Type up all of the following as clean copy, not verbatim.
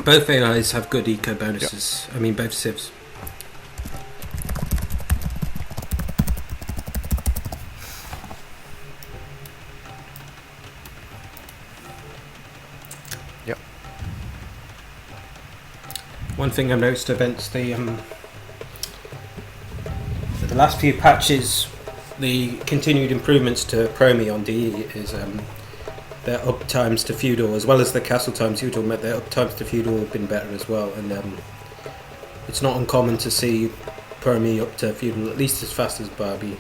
Both AIs have good eco bonuses. Yep. I mean, both civs. Yep. One thing I've noticed against the last few patches, the continued improvements to Promi on DE is their up times to feudal, as well as the castle times feudal. Their up times to feudal have been better as well, and it's not uncommon to see Promi up to feudal at least as fast as Barbie,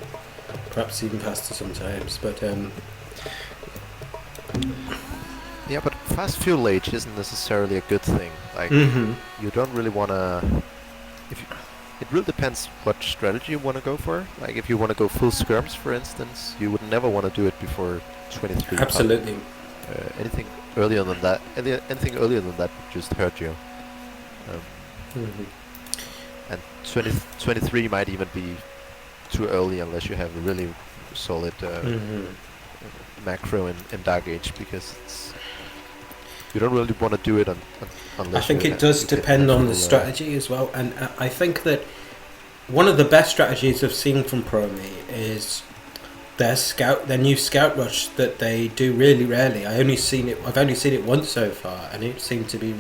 perhaps even faster sometimes. But yeah, but fast fuel age isn't necessarily a good thing. Like, you don't really want to. It really depends what strategy you want to go for. Like, if you want to go full skirms, for instance, you would never want to do it before 23. Absolutely. Anything earlier than that, would just hurt you. And 23 might even be too early unless you have a really solid macro in Dark Age, because you don't really want to do it unless. I think it does depend on the strategy as well, and I think that one of the best strategies I've seen from Promi is their new scout rush that they do really rarely. I've only seen it once so far, and it seemed to do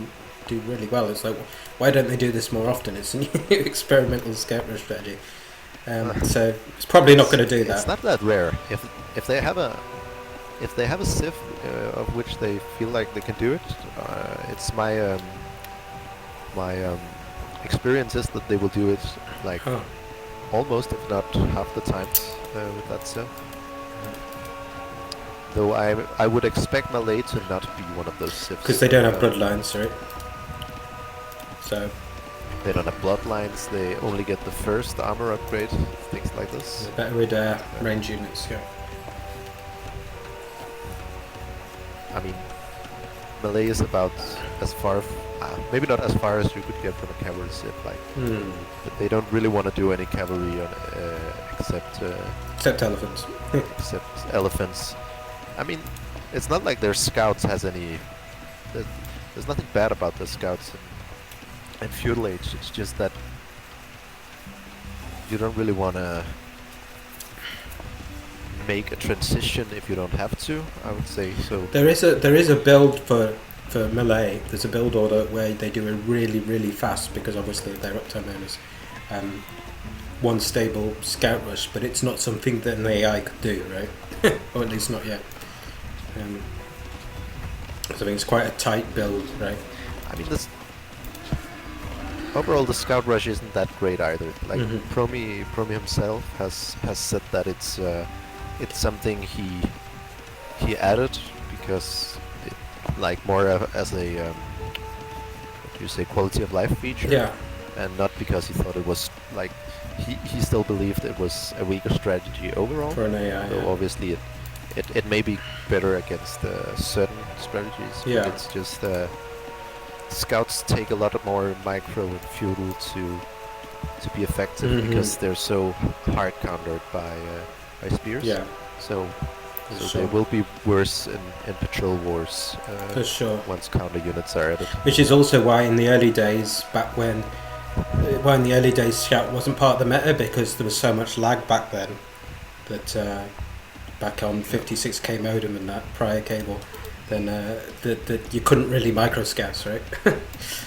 really well. It's like, why don't they do this more often? It's a new experimental scout rush strategy. So it's probably not going to do that. It's not that rare. If they have a Civ of which they feel like they can do it, it's my experience is that they will do it like almost, if not half the times with that Civ. Though I would expect Malay to not be one of those Civs. Because they don't have bloodlines, right? So they don't have bloodlines. They only get the first armor upgrade, things like this. They're better with range units, yeah. I mean, Malay is about as far, maybe not as far as you could get from a cavalry Civ. Like, but they don't really want to do any cavalry on, except elephants. except elephants. I mean, it's not like their scouts has any. There's nothing bad about the scouts in feudal age. It's just that you don't really want to make a transition if you don't have to. I would say so. There is a build for Malay. There's a build order where they do it really fast, because obviously their uptime owners. One stable scout rush, but it's not something that an AI could do, right? Or at least not yet. So I think it's quite a tight build, right? I mean, overall the scout rush isn't that great either. Like, Promi himself has said that it's something he added because like more as a what do you say, quality of life feature. Yeah. And not because he thought it was like he still believed it was a weaker strategy overall. For an AI. So obviously it may be better against certain strategies. Yeah. But it's just scouts take a lot more micro and feudal to be effective because they're so hard countered by spears. Yeah. So they will be worse in patrol wars. For sure. Once counter units are added. Which is also why in the early days, Scout wasn't part of the meta, because there was so much lag back then that back on 56k modem and that prior cable, then that you couldn't really micro scouts, right?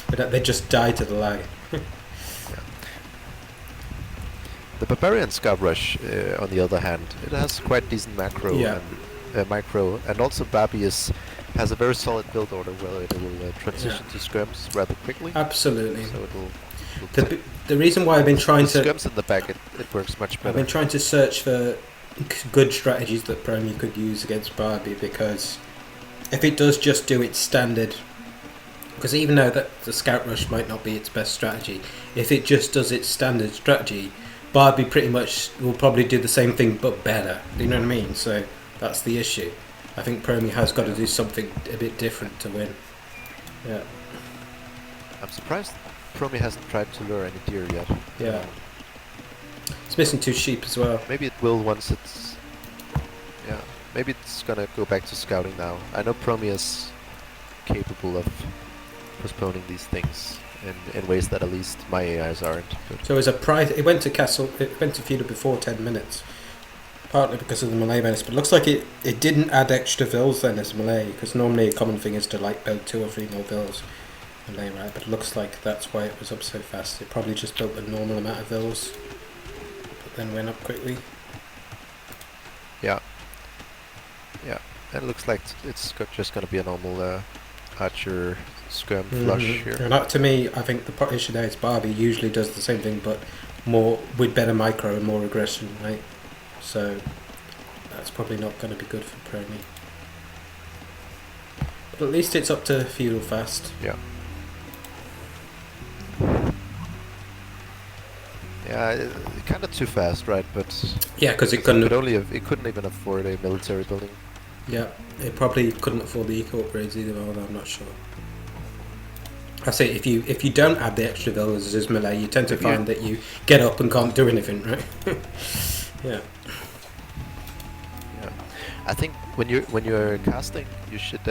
But they just died to the lag. The Barbarian Scout Rush, on the other hand, it has quite decent macro and micro, and also Barbie has a very solid build order where it will transition to skirms rather quickly. Absolutely. So the reason why I've been trying to skirms in the back, it works much better. I've been trying to search for good strategies that Promi could use against Barbie, because if it does just do its standard, because even though that the Scout Rush might not be its best strategy, if it just does its standard strategy, Barbie pretty much will probably do the same thing but better. You know what I mean? So that's the issue. I think Promi has got to do something a bit different to win. Yeah. I'm surprised Promi hasn't tried to lure any deer yet. Yeah. It's missing 2 sheep as well. Maybe it will once it's... Yeah. Maybe it's gonna go back to scouting now. I know Promi is capable of postponing these things in ways that at least my AIs aren't. But So as a price, it went to castle. It went to feudal before 10 minutes, partly because of the melee bonus. But it looks like it didn't add extra vills then as melee, because normally a common thing is to like build 2 or 3 more vills melee, right? But it looks like that's why it was up so fast. It probably just built the normal amount of vills, but then went up quickly. yeah, and it looks like it's just going to be a normal archer skirm flush here. And that, to me, I think the issue there is Barbie usually does the same thing, but more with better micro and more aggression, right? So that's probably not going to be good for Promi. But at least it's up to feudal fast. Yeah. Yeah, kind of too fast, right? But Yeah, because it couldn't couldn't. couldn't even afford a military building. Yeah, it probably couldn't afford the eco upgrades either, although I'm not sure. I say if you don't add the extra villas as melee, you tend to find that you get up and can't do anything, right? Yeah. Yeah, I think when you're casting, you should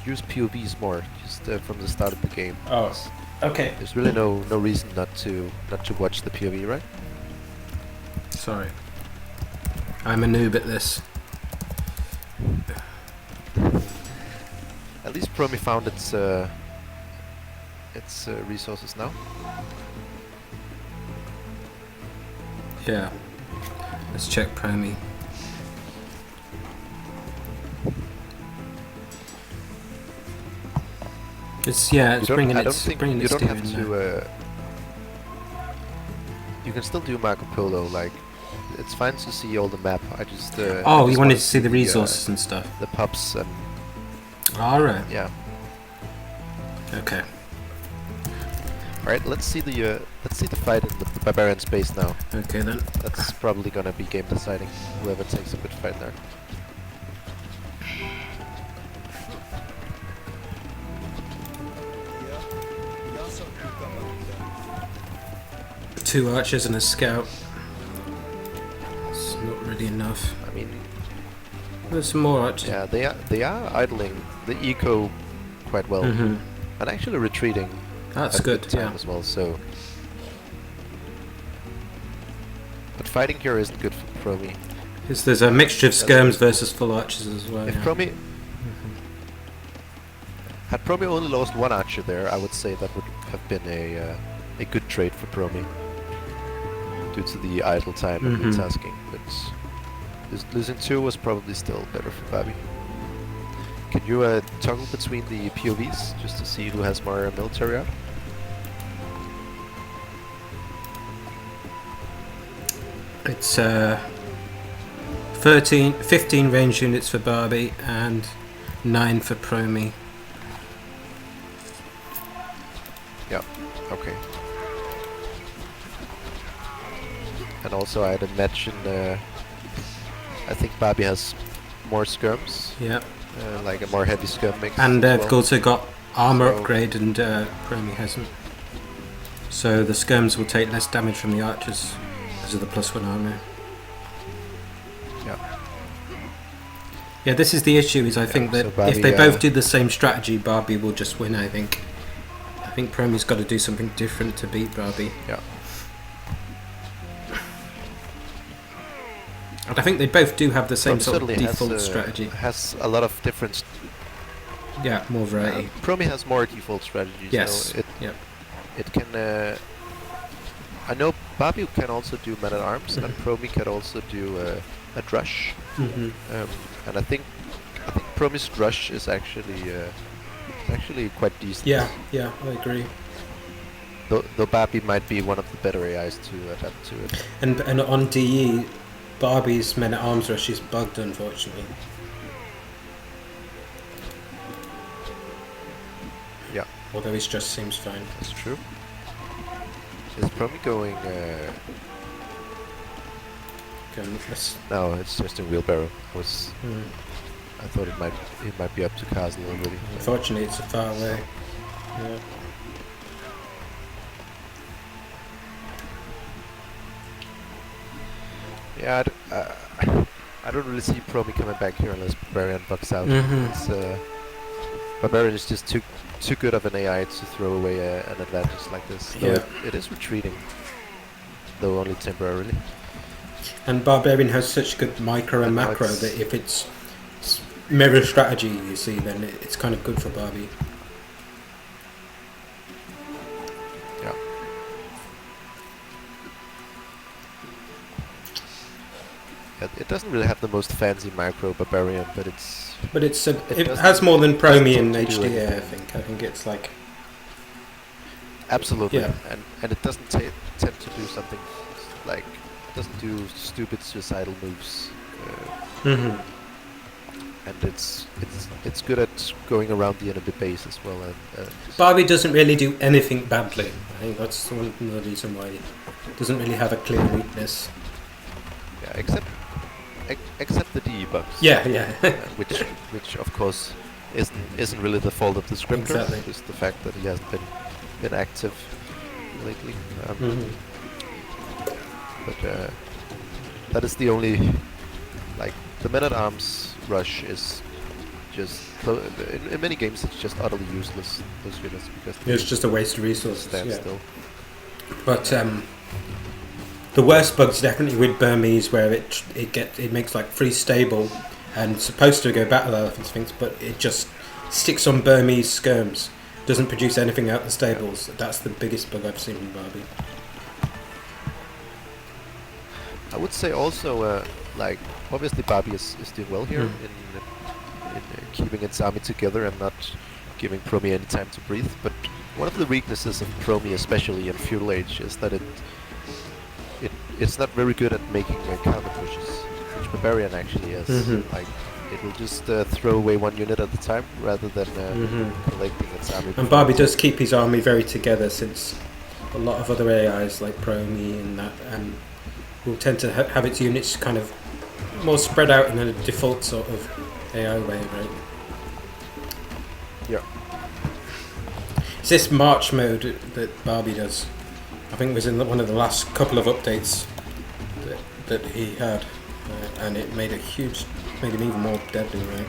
use POVs more, just from the start of the game. Oh, okay. There's really no reason not to watch the POV, right? Sorry, I'm a noob at this. At least Promi found its resources now. Yeah. Let's check Promi. It's bringing I don't its think bringing you its don't steer have in there. to. You can still do Marco Polo. Like, it's fine to see all the map. I just. Oh, you wanted to see the resources and stuff. The pups and. Alright. Yeah. Okay. All right. Let's see the fight in the Barbarian space now. Okay then. That's probably gonna be game deciding. Whoever takes a good fight there. Two archers and a scout. It's not really enough. I mean, There's some more archers. yeah, they are idling the eco quite well, Mm-hmm. and actually retreating. That's at a good. time Yeah. as well. So, but fighting here isn't good for Promi. There's a mixture of skirms versus full archers as well. If Yeah. Promi had Promi only lost one archer there, I would say that would have been a good trade for Promi due to the idle time and Mhm. multitasking. But losing 2 was probably still better for Bobby. Can you toggle between the POVs just to see who has more military out? It's 15 range units for Barbie and 9 for Promi. Yeah, okay. And also I'd imagine, I think Barbie has more skirms, Yeah. like a more heavy skirm mix. And as they've well. also got armor So- upgrade, and Promi hasn't. So the skirms will take less damage from the archers because of the +1 armor. Yeah. Yeah, this is the issue. Is I think so that Barbie, if they both do the same strategy, Barbie will just win. I think Promi's got to do something different to beat Barbie. Yeah. And I think they both do have the same Promi sort of certainly default strategy. has a lot of different. Yeah, more variety. Promi has more default strategies. Yes. So Yep. it can. I know Barbie can also do man at arms, and Promi can also do a drush. Mm-hmm. And I think Promi's drush is actually quite decent. Yeah, I agree. Though Barbie might be one of the better AIs to adapt to it. And on DE, Barbie's men at arms rush is bugged, unfortunately. Yeah. Although his just seems fine. That's true. Is Promi going? No, it's just in wheelbarrow. I thought it might be up to castle already. Unfortunately, it's a far away. Yeah. Yeah, I don't really see Promi coming back here unless Barbarian bucks out. Mhm. It's, Barbarian is just too too good of an AI to throw away an advantage like this. Though it is retreating, though only temporarily. And Barbarian has such good micro and macro that if it's mirror strategy, you see, then it's kind of good for Barbie. Yeah. It doesn't really have the most fancy micro Barbarian, but it has more than Promi and HDA. I think it's like absolutely, yeah. and it doesn't tend to do something like doesn't do stupid suicidal moves. And it's good at going around the enemy base as well. And Barbie doesn't really do anything badly. I think that's one of the reason why it doesn't really have a clear weakness. Yeah, except the DE bugs. Yeah. which of course isn't really the fault of the scripter. Exactly. It's the fact that he hasn't been active lately. But that is the only, like, the Men-at-Arms rush is just in many games it's just utterly useless, those units, because it's just a waste of resources. Stand still. But the worst bug's definitely with Burmese, where it makes like free stable and supposed to go battle elephants things, but it just sticks on Burmese skirms, doesn't produce anything out the stables. That's the biggest bug I've seen in Barbie. I would say also, like, obviously Barbie is doing well here in keeping its army together and not giving Promi any time to breathe. But one of the weaknesses of Promi, especially in Feudal Age, is that it's not very good at making counter pushes, which Barbarian actually is. Like, it will just throw away one unit at a time rather than collecting its army. And Barbie does keep his army very together, since a lot of other AIs like Promi and that will tend to have its units kind of more spread out in a default sort of AI way, right? Yeah. It's this March mode that Barbie does. I think it was in one of the last couple of updates that he had, and it made him even more deadly, right?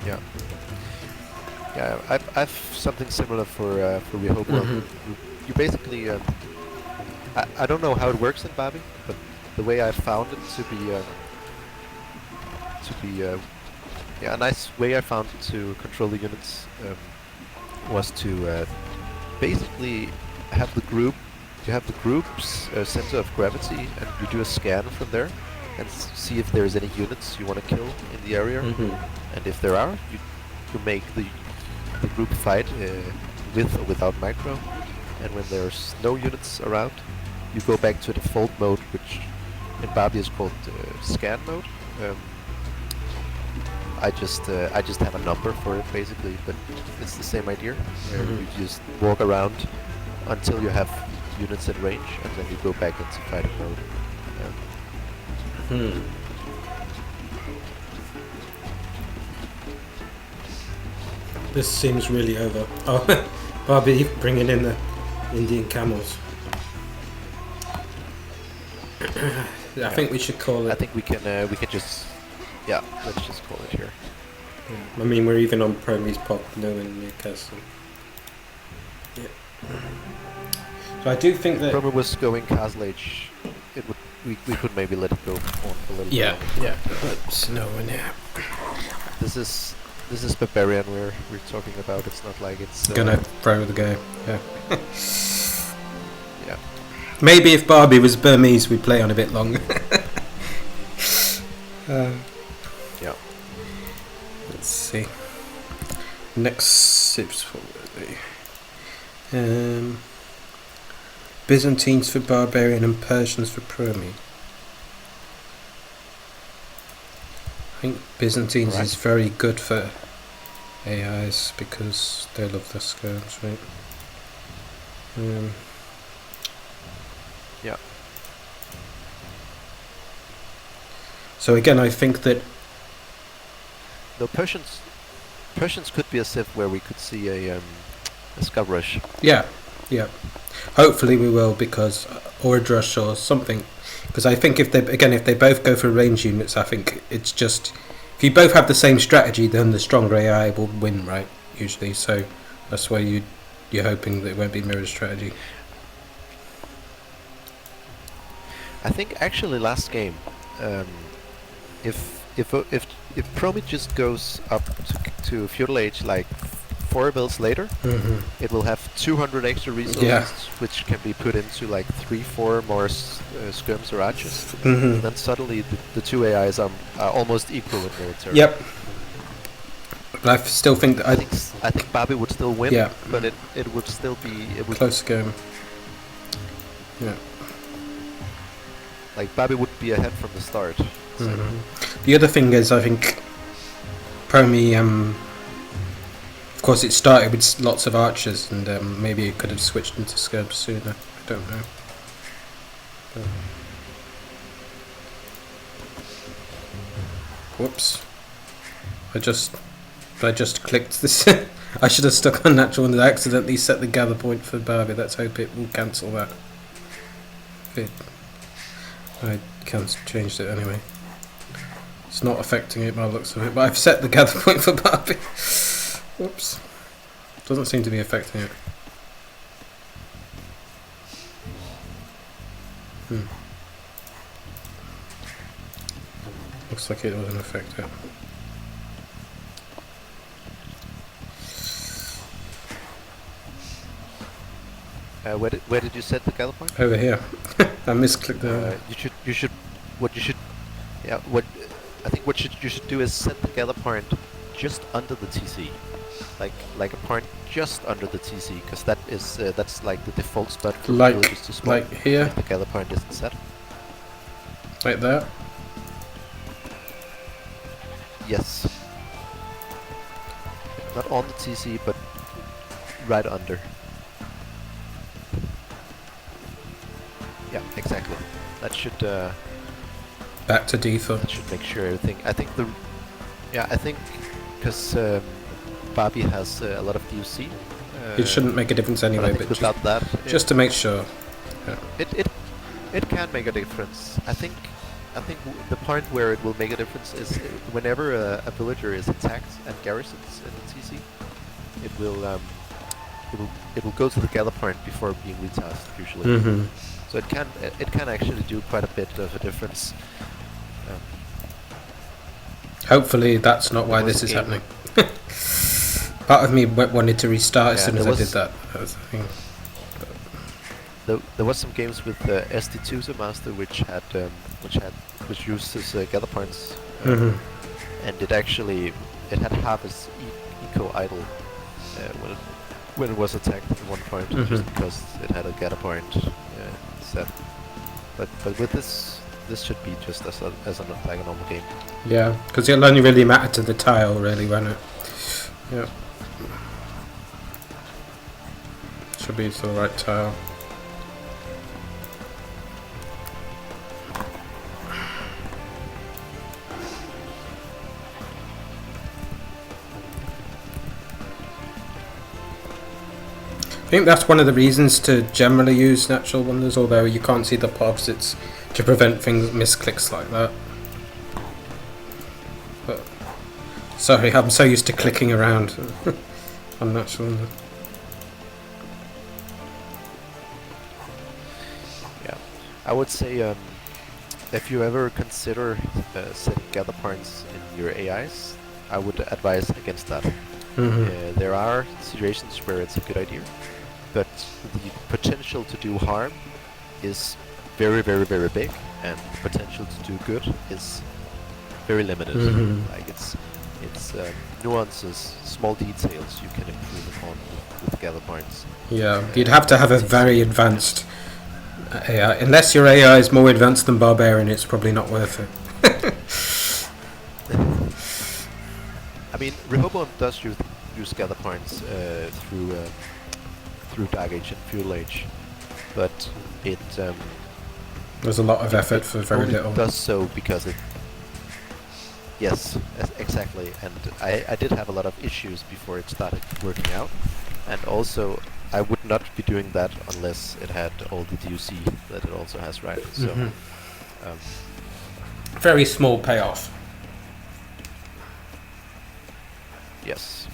Yeah. Yeah, I've something similar for Rehoboam. You basically I don't know how it works in Barbie, but the way I found it to be a nice way I found to control the units was to basically have the group's center of gravity, and you do a scan from there and see if there's any units you want to kill in the area, and if there are, you make the group fight with or without micro, and when there's no units around, you go back to default mode, which in Barbie is called scan mode. I just have a number for it basically, but it's the same idea. You just walk around until you have units in range, and then you go back into fighting mode. This seems really over. Oh, Barbie bringing in the Indian camels. I think we should call it. I think we can just, let's just call it here. Yeah. I mean, we're even on Promi's pod, no in Newcastle. Yeah. So I do think that Promi was going Castle Age. We could maybe let it go on for a little bit. Yeah. But no one here. This is Barbarian we're talking about. It's not like it's gonna throw the game. Yeah. Yeah. Maybe if Barbie was Burmese, we'd play on a bit longer. Yeah. Let's see. Next sips for Byzantines for Barbarian and Persians for Promi. I think Byzantines is very good for AIs because they love their skirms, right? Yeah. So again, I think that No, Persians could be a civ where we could see a scub rush. yeah. Hopefully we will, because or a drush or something. Because I think if they both go for range units, I think it's just if you both have the same strategy, then the stronger AI will win, right? Usually, so that's why you're hoping that it won't be mirror strategy. I think actually last game, if Promi just goes up to Feudal Age like 4 builds later, it will have 200 extra resources, which can be put into like 3-4 more skirms or archers. And then suddenly the two AIs are almost equal in military. Yep. But I still think that I think Barbie would still win. Yeah. But it would still be close game. Yeah. Like Barbie would be ahead from the start. So. The other thing is, I think Promi, of course, it started with lots of archers, and maybe it could have switched into skirms sooner. I don't know. Whoops! I just clicked this. I should have stuck on natural and accidentally set the gather point for Barbie. Let's hope it will cancel that. I changed it anyway. It's not affecting it by the looks of it, but I've set the gather point for Barbie. Whoops. Doesn't seem to be affecting it. Looks like it doesn't affect it. Where did you set the gather point? Over here. I misclicked the. You should. I think what you should do is set the gather point just under the TC, like a point just under the TC, because that's like the default spot for villages to spawn. Like here. If the gather point isn't set. Like that. Yes. Not on the TC, but right under. Yeah, exactly. That should. Back to default. That should make sure everything. I think because Barbie has a lot of DUC. It shouldn't make a difference anyway, but without that, just to make sure. Yeah. It can make a difference. I think the point where it will make a difference is whenever a villager is attacked and garrisons in the TC, it will go to the gather point before being retasked usually. So it can actually do quite a bit of a difference. Hopefully that's not why this is happening. Part of me wanted to restart as soon as I did that. That was the thing. There was some games with Esty Master which uses gather points, and it had half its eco idle when it was attacked at one point, just because it had a gather point set. But with this should be just as like a normal game. Yeah, because it'll only really matter to the tile, really, won't it? Yeah. Should be to the right tile. I think that's one of the reasons to generally use natural wonders, although you can't see the paths, it's to prevent things misclicks like that. But sorry, I'm so used to clicking around on natural wonder. Yeah, I would say if you ever consider setting gather points in your AIs, I would advise against that. There are situations where it's a good idea, but the potential to do harm is very, very, very big, and the potential to do good is very limited. Like it's nuances, small details you can improve upon with gather points. Yeah, you'd have to have a very advanced AI. Unless your AI is more advanced than Barbarian, it's probably not worth it. I mean, Rehoboam does use gather points through Dark Age and Feudal Age, but it there's a lot of effort for very little. It does so because it. Yes, exactly, and I did have a lot of issues before it started working out, and also I would not be doing that unless it had all the DUC that it also has, right? So, very small payoff. Yes.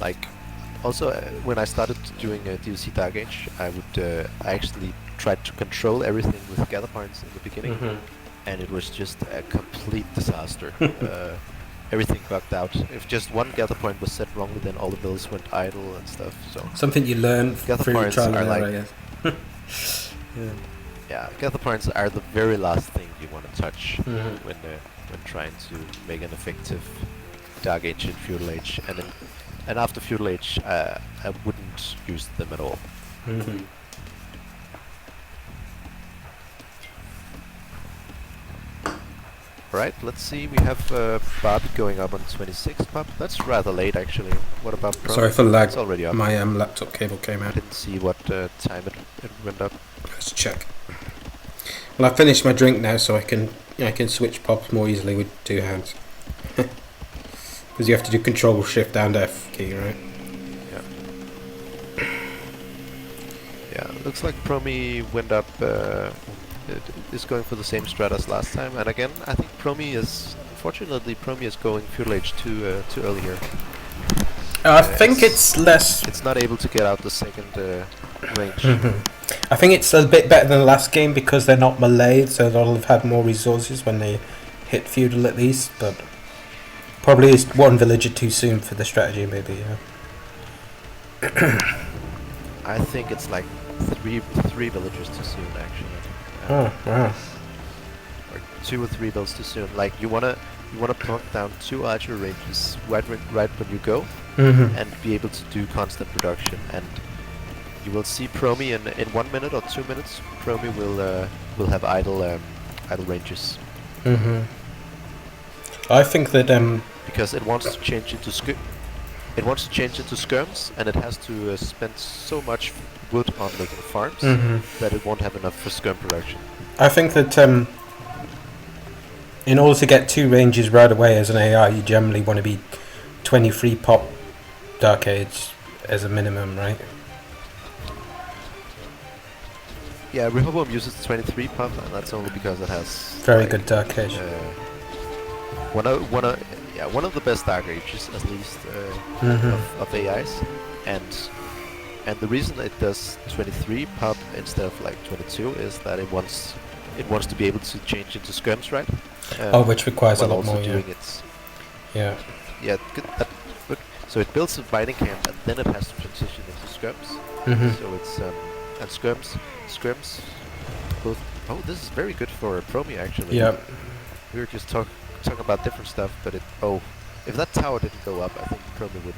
Like, also when I started doing DLC Dark Age, I actually tried to control everything with gather points in the beginning, and it was just a complete disaster. Everything bugged out. If just one gather point was set wrongly, then all the builds went idle and stuff. So Something you learn gather through points trial are and error, like, I guess. yeah, gather points are the very last thing you want to touch Mhm. when trying to make an effective Dark Age and Feudal Age, and after Feudal Age, I wouldn't use them at all. Mhm. Right, let's see. We have Barbie going up on 26 pop. That's rather late, actually. What about Promi? Sorry for the lag. It's already up. My laptop cable came I out. didn't see what time it went up. Let's check. Well, I finished my drink now, so I can switch pops more easily with two hands. Because you have to do Control Shift and F key, right? Yeah. Yeah, looks like Promi went up. It is going for the same strat as last time, and again, I think unfortunately, Promi is going Feudal Age too early here. I think it's less. It's not able to get out the second range. I think it's a bit better than the last game because they're not Malay, so they'll have had more resources when they hit feudal at least. But probably is one villager too soon for the strategy, maybe. Yeah. I think it's like three villagers too soon, actually. Oh wow. Or 2 or 3 builds too soon. Like you wanna plunk down 2 archer ranges right when you go, and be able to do constant production. And you will see Promi in 1 minute or 2 minutes. Promi will have idle ranges. I think that because it wants to change into skirms, and it has to spend so much wood on making farms that it won't have enough for skirm production. I think that in order to get 2 ranges right away as an AI, you generally want to be 23 pop Dark Age as a minimum, right? Yeah, Rehoboam uses 23 pop, and that's only because it has Very good Dark Age. One of the best Dark Ages, at least, of AIs, and the reason it does 23 pop instead of like 22 is that it wants to be able to change into skirms, right? Which requires a lot also more. Doing Yeah. its good. Good. So it builds a mining camp, and then it has to transition into skirms. So it's and skirms both. Oh, this is very good for Promi, actually. Yeah. We were just talking about different stuff, but if that tower didn't go up, I think Promi would.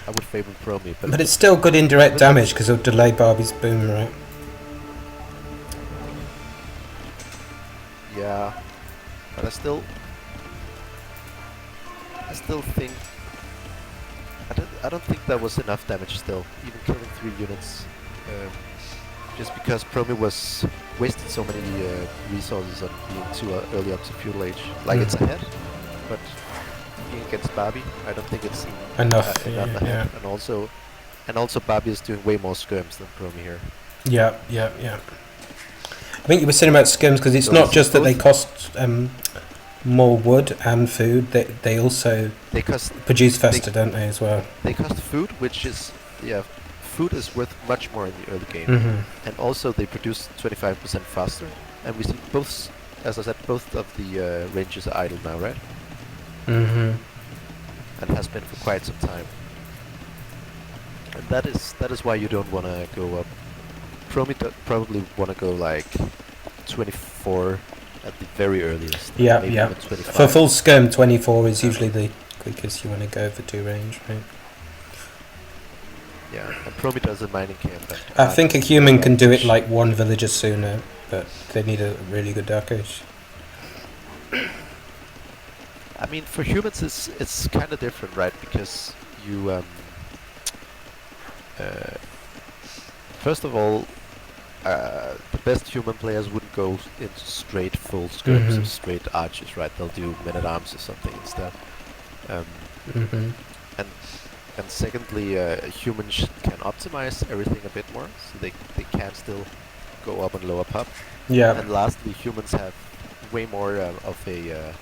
I would favor Promi, But it's still good indirect damage because it'll delay Barbie's boom, right? Yeah, but I still think I don't think that was enough damage. Still, even killing 3 units, just because Promi was wasted so many resources on being too early up to Feudal Age. Like it's ahead, but being against Barbie, I don't think it's Enough. enough ahead. Yeah. And also Barbie is doing way more skirms than Promi here. Yeah. I think you were saying about skims because it's not just that they cost more wood and food. They also produce faster, don't they, as well? They cost food, which is food is worth much more in the early game, and also they produce 25% faster. And we see both, as I said, both of the ranges are idle now, right? And has been for quite some time. And that is why you don't want to go up. Promi probably want to go like 24 at the very earliest. Yeah. Even 25. For full scum, 24 is usually the quickest you want to go for 2 range, right? Yeah, and Promi does a mining camp. I think a human can do it like 1 villager sooner, but they need a really good Dark Age. I mean, for humans, it's kind of different, right? Because you first of all, the best human players wouldn't go into straight full skirms or straight archers, right? They'll do men-at-arms or something instead. And secondly, humans can optimize everything a bit more, so they can still go up and lower pop. Yeah. And lastly, humans have way more of an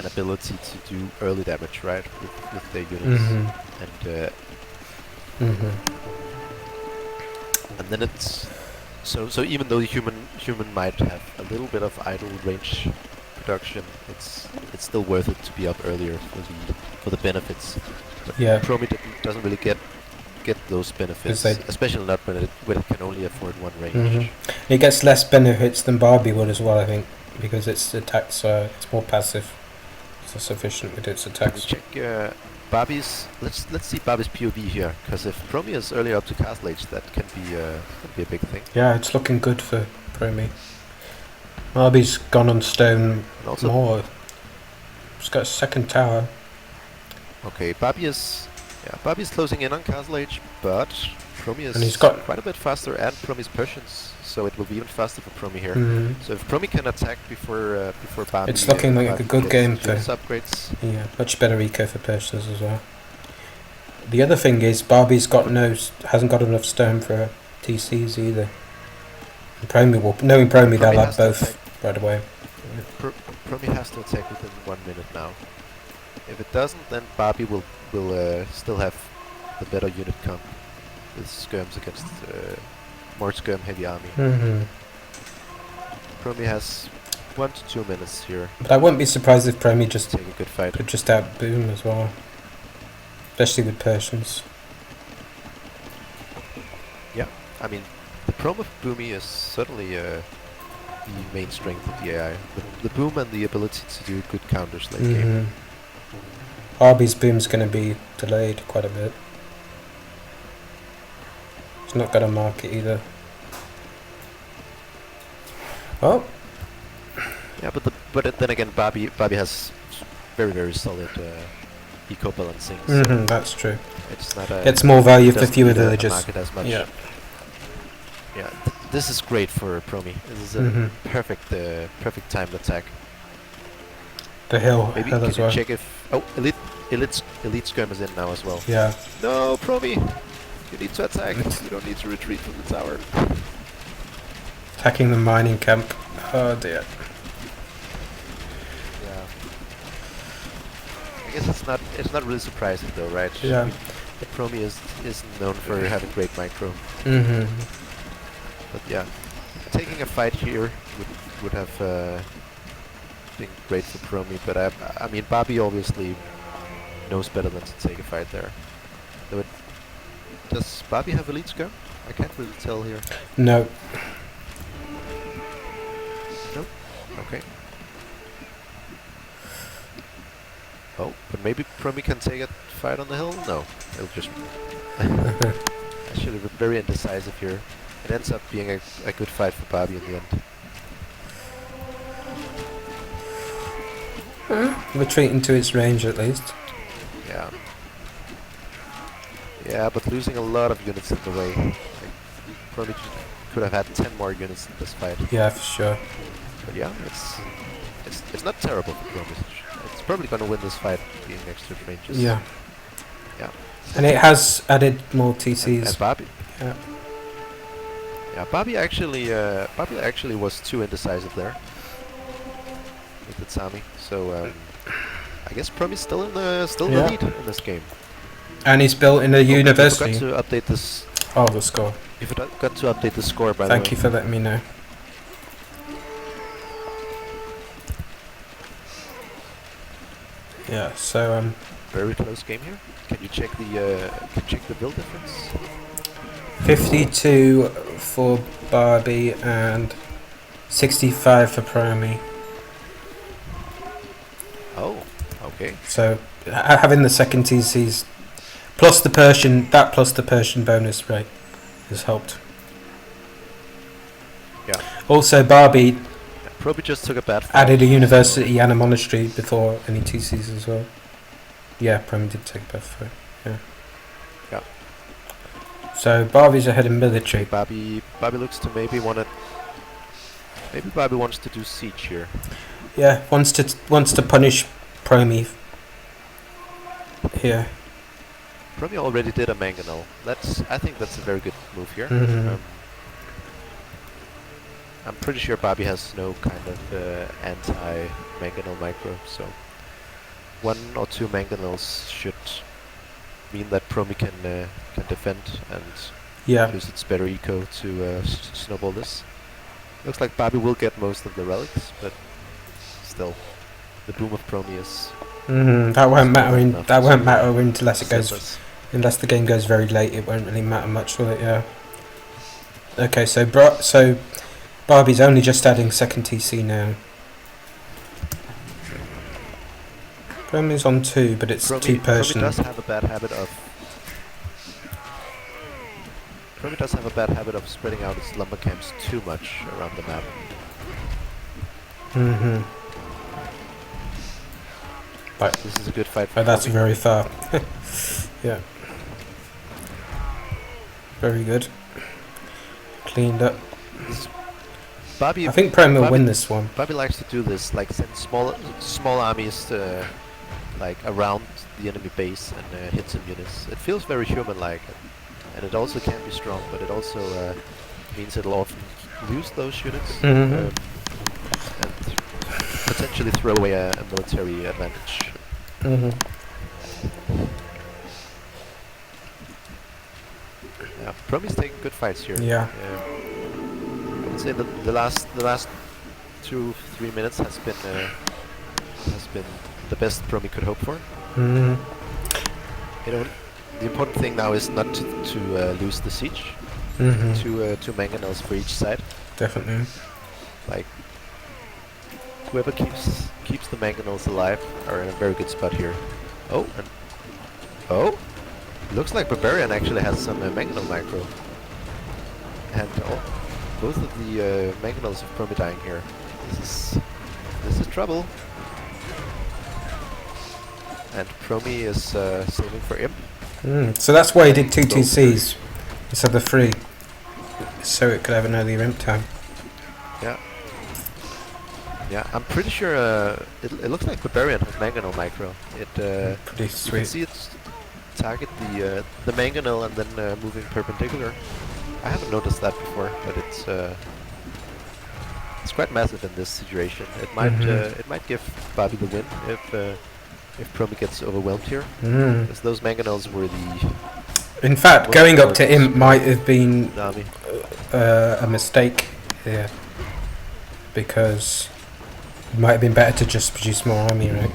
ability to do early damage, right, with their units, and then it's so even though the human might have a little bit of idle range production, it's still worth it to be up earlier for the benefits. But Yeah. Promi doesn't really get those benefits, especially not when it can only afford one range. It gets less benefits than Barbie would as well, I think, because its attacks are it's more passive. So sufficient with its attacks. Can we check Barbie's? Let's see Barbie's POV here, because if Promi is earlier up to Castle Age, that can be a big thing. Yeah, it's looking good for Promi. Barbie's gone on stone more. It's got a second tower. Okay, Barbie's closing in on Castle Age, but Promi is and he's got quite a bit faster, and Promi's Persians, so it will be even faster for Promi here. So if Promi can attack before Barbie, it's looking like a good game for upgrades. Yeah, much better eco for Persians as well. The other thing is Barbie's hasn't got enough stone for TCs either. And Promi knowing Promi, they'll have both right away. Promi has to attack within 1 minute now. If it doesn't, then Barbie will still have the better unit comp with skirms against more skirm heavy army. Promi has 1 to 2 minutes here. But I wouldn't be surprised if Promi just take a good fight. Could just out boom as well, especially with Persians. Yeah, I mean the Prom of Boomy is certainly the main strength of the AI. The boom and the ability to do good counters late game. Barbie's boom's going to be delayed quite a bit. It's not going to mark it either. Oh. Yeah, but then again, Barbie has very solid eco balancing. So that's true. It's not gets more value for fewer villages. Market as much. Yeah. Yeah. This is great for Promi. This is a perfect timed attack. The hill. Maybe hill can as you well. check if elite skirm is in now as well. Yeah. No, Promi, you need to attack. You don't need to retreat from the tower. Attacking the mining camp. Oh dear. Yeah. I guess it's not really surprising though, right? Yeah. I mean, Promi is known for having great micro. But yeah, taking a fight here would have been great for Promi. But I mean, Barbie obviously knows better than to take a fight there. Does Barbie have elite scum? I can't really tell here. No. Nope. Okay. Oh, but maybe Promi can take a fight on the hill? No, it'll just... Actually, very indecisive here. It ends up being a good fight for Barbie in the end. Retreating to its range at least. Yeah. Yeah, but losing a lot of units in the way. Like, Promi could have had 10 more units in this fight. Yeah, for sure. But yeah, it's not terrible for Promi. It's probably going to win this fight, being next to its ranges. Yeah. Yeah. And it has added more TCs. And Barbie. Yeah. Yeah, Barbie actually was too indecisive there with its army. So I guess Promi's still in the lead in this game. And he's built in a university. I forgot to update this. Oh, the score. You forgot to update the score, by the way. Thank you for letting me know. Yeah. So very close game here. Can you check the build difference? 52 for Barbie and 65 for Promi. Oh, okay. So having the second TCs plus the Persian bonus rate has helped. Yeah. Also, Barbie Promi just took a bad fight. added a university and a monastery before any TCs as well. Yeah, Promi did take a bad fight. Yeah. Yeah. So Barbie's ahead in military. Barbie looks to maybe Barbie wants to do siege here. Yeah, wants to punish Promi here. Promi already did a mangonel. I think that's a very good move here. I'm pretty sure Barbie has no kind of anti-mangonel micro, so 1 or 2 mangonels should mean that Promi can defend and use its better eco to snowball this. Looks like Barbie will get most of the relics, but still, the boom of Promi is. That won't matter. That won't matter unless it goes. Settlers. Unless the game goes very late, it won't really matter much, will it? Yeah. Okay, so Barbie's only just adding second TC now. Promi's on 2, but it's 2 person. Promi does have a bad habit of spreading out its lumber camps too much around the map. But this is a good fight for that's Promi. very far. Yeah. Very good. Cleaned up. Barbie, I think Promi will win this one. Barbie likes to do this, like send small armies like around the enemy base and hit some units. It feels very human-like, and it also can be strong, but it also means it'll often lose those units and potentially throw away a military advantage. Yeah, Promi's taking good fights here. Yeah. I would say the last 2-3 minutes has been the best Promi could hope for. You know, the important thing now is not to lose the siege. Two mangonels for each side. Definitely. Like whoever keeps the mangonels alive are in a very good spot here. Looks like Barbarian actually has some mangonel micro. And both of the mangonels of Promi dying here. This is trouble. And Promi is saving for Imp. So that's why he did 2 TCs instead of 3. So it could have an earlier Imp time. Yeah. Yeah, I'm pretty sure it looks like Barbarian has mangonel micro. Pretty sweet. You can see it target the mangonel and then moving perpendicular. I haven't noticed that before, but it's quite massive in this situation. It might give Barbie the win if Promi gets overwhelmed here, because those mangonels were the. In fact, going up to Imp might have been a mistake here, because it might have been better to just produce more army, right?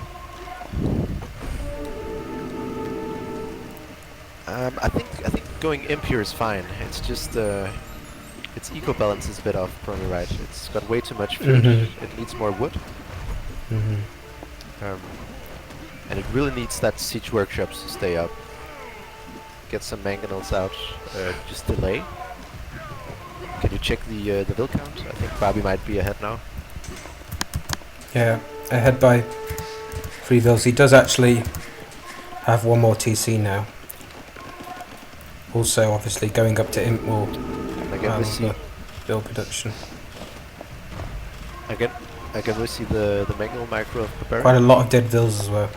I think going Imp here is fine. It's just its eco balance is a bit off, Promi, right? It's got way too much food. It needs more wood. And it really needs that siege workshops to stay up. Get some mangonels out, just delay. Can you check the Vil count? I think Barbie might be ahead now. Yeah, ahead by 3 Vils. He does actually have 1 more TC now. Also, obviously, going up to Imp will the Vil production. Again, we see the mangonel micro of Barbarian. Quite a lot of dead Vils as well.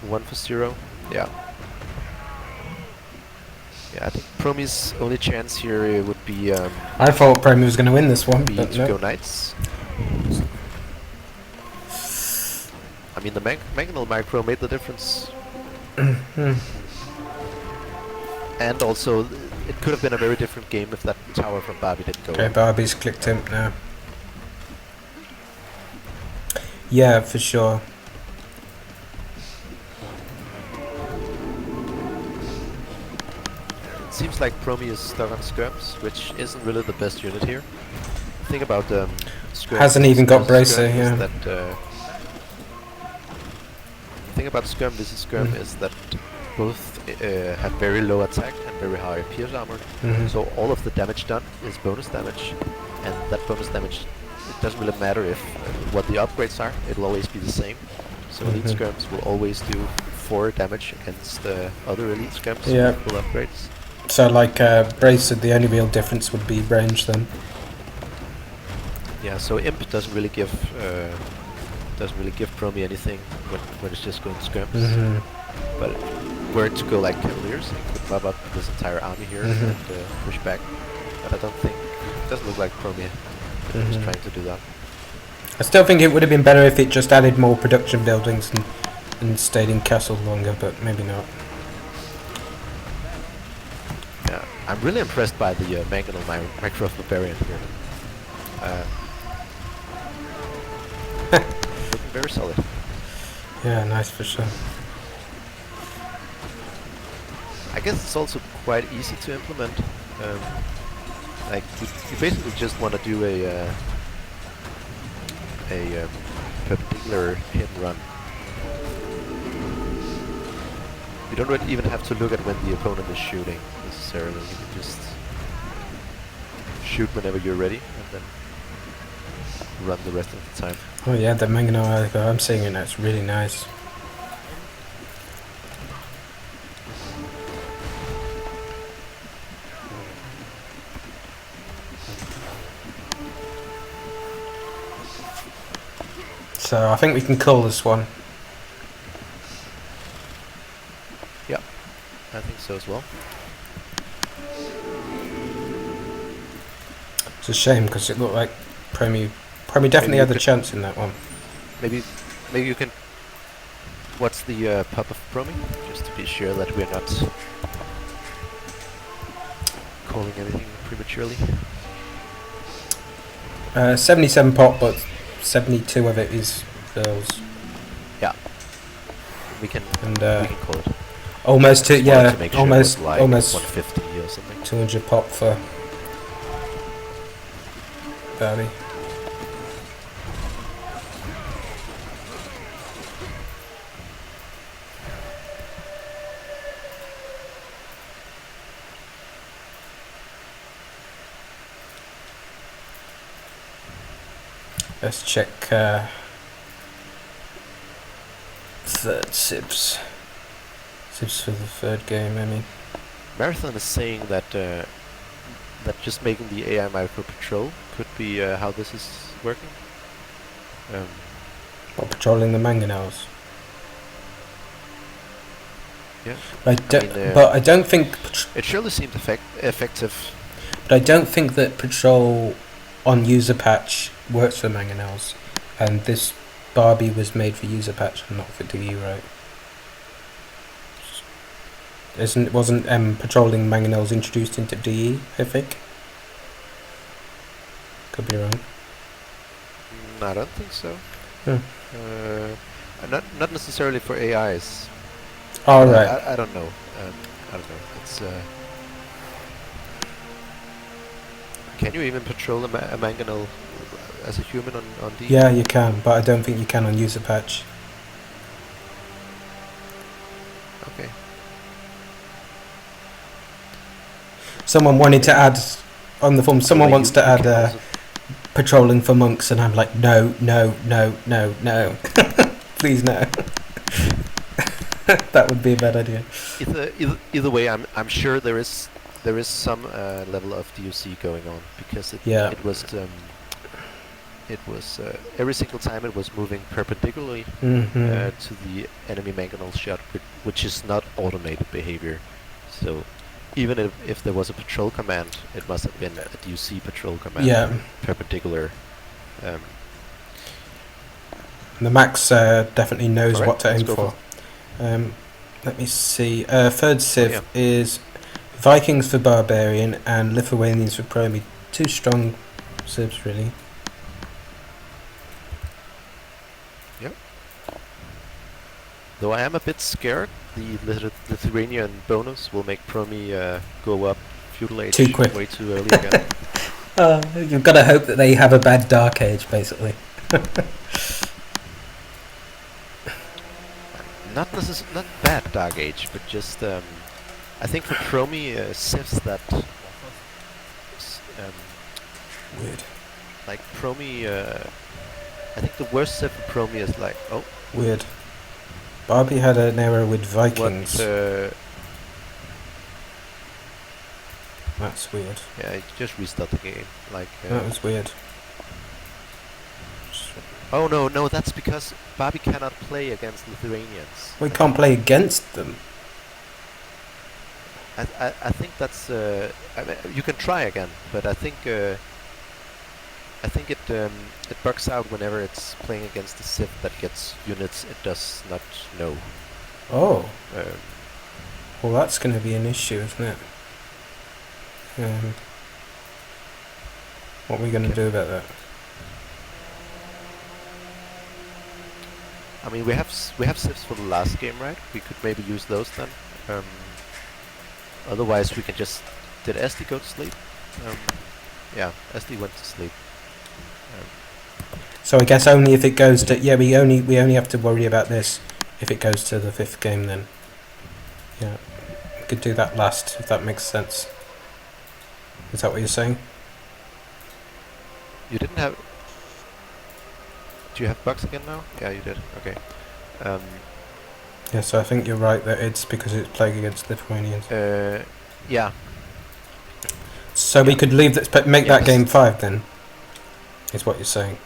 1 for 0. Yeah. Yeah, I think Promi's only chance here would be. I thought Promi was going to win this one, but to go Knights. I mean, the mangonel micro made the difference. And also, it could have been a very different game if that tower from Barbie didn't go. Okay, Barbie's clicked Imp now. Yeah, for sure. It seems like Promi is stuck on skirms, which isn't really the best unit here. The thing about skirms hasn't even got Bracer, yeah. That, the thing about skirm versus skirm is that both have very low attack and very high pierce armor. So all of the damage done is bonus damage, and that bonus damage, it doesn't really matter if what the upgrades are, it'll always be the same. So elite skirms will always do 4 damage against other elite skirms with full upgrades. So like Bracer, the only real difference would be range then. Yeah, so Imp doesn't really give Promi anything when it's just going skirm. But were it to go like Cavaliers, it could mob up this entire army here and push back. But I don't think doesn't look like Promi was trying to do that. I still think it would have been better if it just added more production buildings and stayed in castle longer, but maybe not. Yeah, I'm really impressed by the Mangonel Minecraft Barbarian here. Looking very solid. Yeah, nice for sure. I guess it's also quite easy to implement. Like you basically just want to do a perpendicular hit and run. You don't really even have to look at when the opponent is shooting necessarily. You can just shoot whenever you're ready and then run the rest of the time. Oh yeah, the Mangonel, I'm seeing it now, it's really nice. So I think we can call this one. Yeah, I think so as well. It's a shame because it looked like Promi definitely had the chance in that one. Maybe you can. What's the pop of Promi? Just to be sure that we're not calling anything prematurely. 77 pop, but 72 of it is Phil's. Yeah, we can call it. Almost to make sure almost like almost 150 or something. 200 pop for Barbie. Let's check third Sibs. Sibs for the third game, I mean. Marathon is saying that that just making the AI micro patrol could be how this is working. Or patrolling the mangonels. Yeah. But I don't think it surely seemed effective. But I don't think that patrol on user patch works for mangonels, and this Barbie was made for user patch and not for DE, right? Wasn't patrolling mangonels introduced into DE, I think? Could be wrong. I don't think so. Hmm. Not necessarily for AIs. All right. I don't know. I don't know. It's can you even patrol a mangonel as a human on DE? Yeah, you can, but I don't think you can on user patch. Okay. Someone wanted to add on the form. Someone wants to add patrolling for monks, and I'm like, no, please no. That would be a bad idea. Either way, I'm sure there is some level of DOC going on, because it was every single time it was moving perpendicularly to the enemy mangonel shot, which is not automated behavior. So even if there was a patrol command, it must have been a DOC patrol command. Yeah. Perpendicular. TheMax definitely knows what to aim for. Let me see. Third Civ is Vikings for Barbarian and Lithuanians for Promi. Two strong Civs, really. Yep. Though I am a bit scared, the Lithuanian bonus will make Promi go up feudal age too quick. Way too early again. You've got to hope that they have a bad dark age, basically. Not bad dark age, but just I think for Promi civs that weird. Like Promi, I think the worst civ for Promi is like weird. Barbie had an error with Vikings. That's weird. Yeah, you just restart the game. Like that was weird. Oh no, that's because Barbie cannot play against Lithuanians. We can't play against them. I think that's I mean, you can try again, but I think I think it bugs out whenever it's playing against a Civ that gets units it does not know. Oh, Um, well, that's going to be an issue, isn't it? What are we going to do about that? I mean, we have Civs for the last game, right? We could maybe use those then. Otherwise, we can just. Did Esty go to sleep? Yeah, Esty went to sleep. So I guess only if it goes to we only have to worry about this if it goes to the 5th game then. Yeah, we could do that last if that makes sense. Is that what you're saying? You didn't have. Do you have bugs again now? Yeah, you did. Okay. Yeah, so I think you're right that it's because it's playing against Lithuanians. Yeah. So we could leave that, but make that game 5 then. Is what you're saying?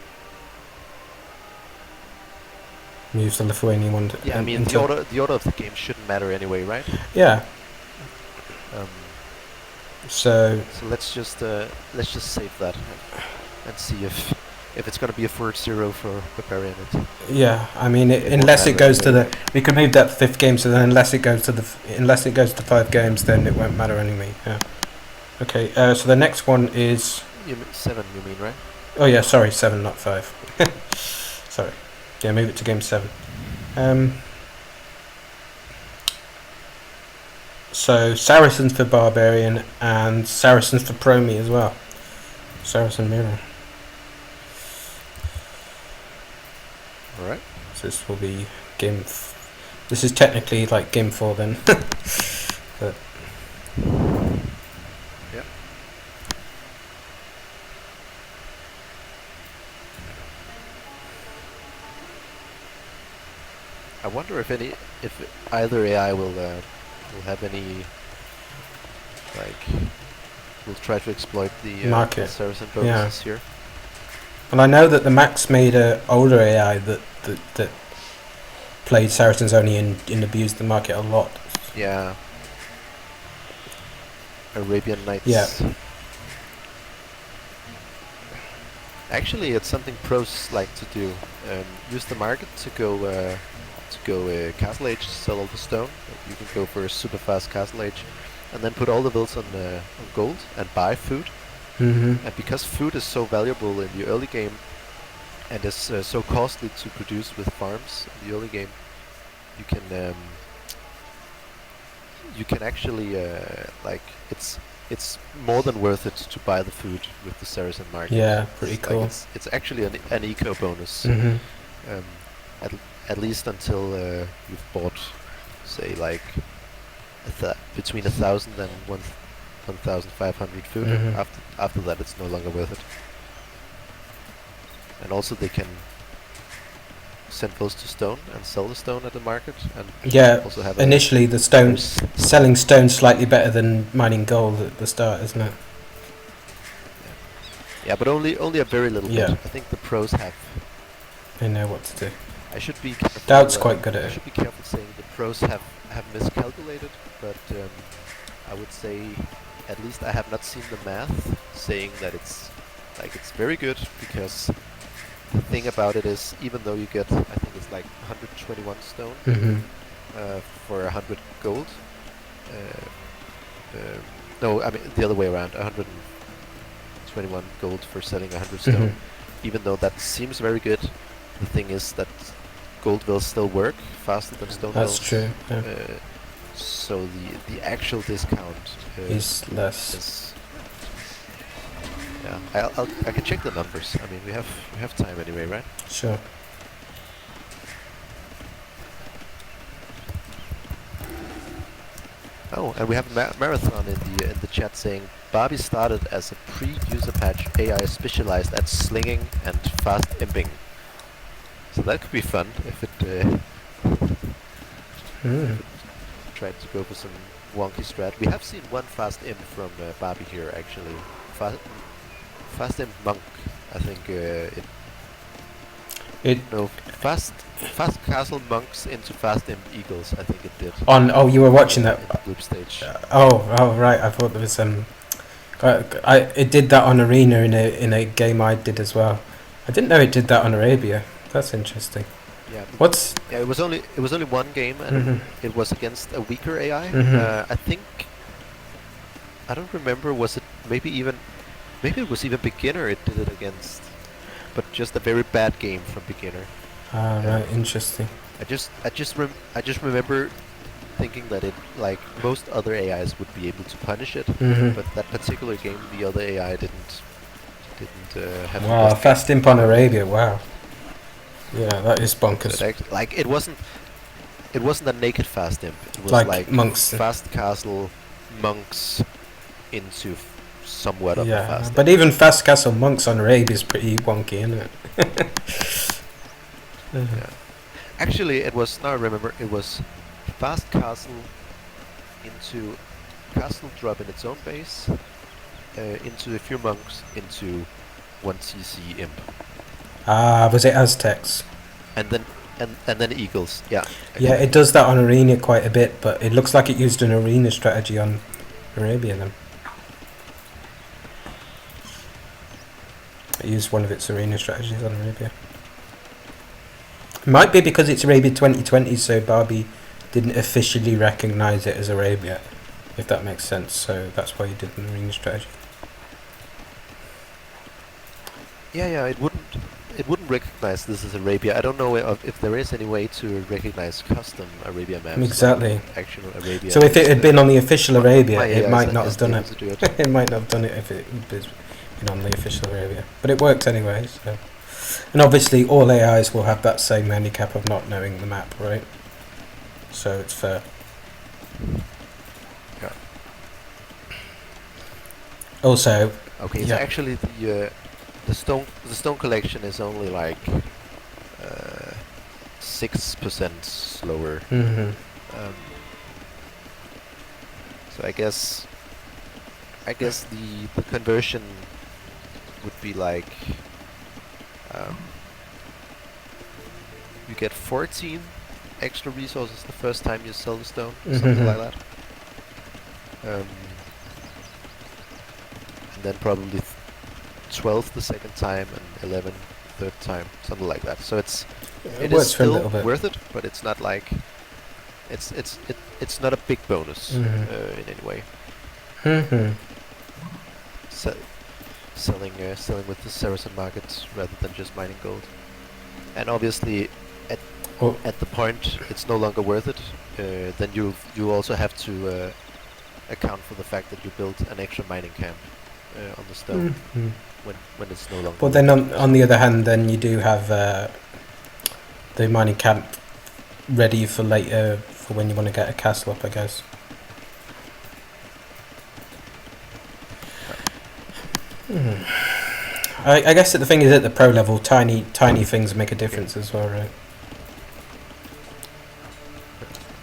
Use the Lithuanian one. Yeah, I mean the order of the game shouldn't matter anyway, right? Yeah. Um, So let's just save that and see if it's gonna be a 4-0 for Barbarian. Yeah, I mean, unless it goes to the, we could move that to 5th game. So then, unless it goes to 5 games, then it won't matter anyway. Yeah. Okay. So the next one is 7. You mean, right? Oh yeah, sorry, 7, not 5. Sorry. Yeah, move it to game 7. So Saracens for Barbarian and Saracens for Promi as well. Saracen Mirror. All right. So this will be game. This is technically like game 4 then. But yeah. I wonder if either AI will have any will try to exploit the market. Saracen bonuses here. And I know that TheMax made a older AI that played Saracens only and abused the market a lot. Yeah. Arabian Nights. Yeah. Actually, it's something pros like to do. Use the market to go Castle Age, sell all the stone. You can go for a super fast Castle Age, and then put all the vills on gold and buy food. Mm-hmm. And because food is so valuable in the early game, and is so costly to produce with farms in the early game, you can actually it's more than worth it to buy the food with the Saracen market. Yeah, pretty cool. It's actually an eco bonus. Mm-hmm. At least until you've bought, say, like between 1,000 and 1,500 food. Mm-hmm. After that, it's no longer worth it. And also, they can send those to stone and sell the stone at the market. And also have initially the stone selling stone slightly better than mining gold at the start, isn't it? Yeah, but only a very little bit. I think the pros have. They know what to do. I should be careful. Doubt's quite good at it. I should be careful saying the pros have miscalculated, but I would say at least I have not seen the math saying that it's very good, because the thing about it is, even though you get, I think it's like 121 stone for 100 gold. No, I mean the other way around, 121 gold for selling 100 stone. Even though that seems very good, the thing is that gold will still work faster than stone That's wills. true. Yeah. So the actual discount is less. Yeah, I can check the numbers. I mean, we have time anyway, right? Sure. Oh, and we have Marathon in the chat saying Barbie started as a pre-user patch AI specialized at slinging and fast imping. So that could be fun if it tried to go for some wonky strat. We have seen one fast imp from Barbie here actually. Fast imp monk, I think fast castle monks into fast imp eagles, I think it did. You were watching that in the group stage. Oh right, I thought there was It did that on Arena in a game I did as well. I didn't know it did that on Arabia. That's interesting. Yeah. What's Yeah, it was only one game, and it was against a weaker AI. I think I don't remember. Was it maybe it was even beginner it did it against, but just a very bad game from beginner. right, interesting. I just remember thinking that it, like most other AIs, would be able to punish it, but that particular game the other AI didn't have. Wow, the best fast imp on Arabia. Wow. Yeah, that is bonkers. So like it wasn't a naked fast imp. It was like monks. fast castle monks into somewhat of a fast but imp. even fast castle monks on Arabia is pretty wonky, isn't it? Yeah. Actually, it was, now I remember, it was fast castle into castle drop in its own base, into a few monks, into 1 CC imp. Was it Aztecs? And then eagles, yeah. Actually. Yeah, it does that on Arena quite a bit, but it looks like it used an Arena strategy on Arabia then. It used one of its Arena strategies on Arabia. It might be because it's Arabia 2020, so Barbie didn't officially recognise it as Arabia, if that makes sense, so that's why you did an Arena strategy. Yeah, it wouldn't recognize this as Arabia. I don't know if there is any way to recognize custom Arabia maps. Exactly. Like actual Arabia. So if it had been on the official Arabia, it might not have done it. Do it. It might not have done it if it was on the official Arabia. But it worked anyway, so. And obviously all AIs will have that same handicap of not knowing the map, right? So it's fair. Yeah. Also, okay, so actually the stone collection is only like 6% slower. So I guess the conversion would be like you get 14 extra resources the first time you sell the stone, something like that. And then probably 12 the second time and 11 third time, something like that. So it is still worth it, but it's not like it's not a big bonus in any way. Selling with the Saracen market rather than just mining gold, and obviously at the point it's no longer worth it. Then you also have to account for the fact that you built an extra mining camp on the stone when it's no longer. But then on the other hand, then you do have the mining camp ready for later, for when you want to get a castle up, I guess. I guess that the thing is, at the pro level, tiny things make a difference as well, right?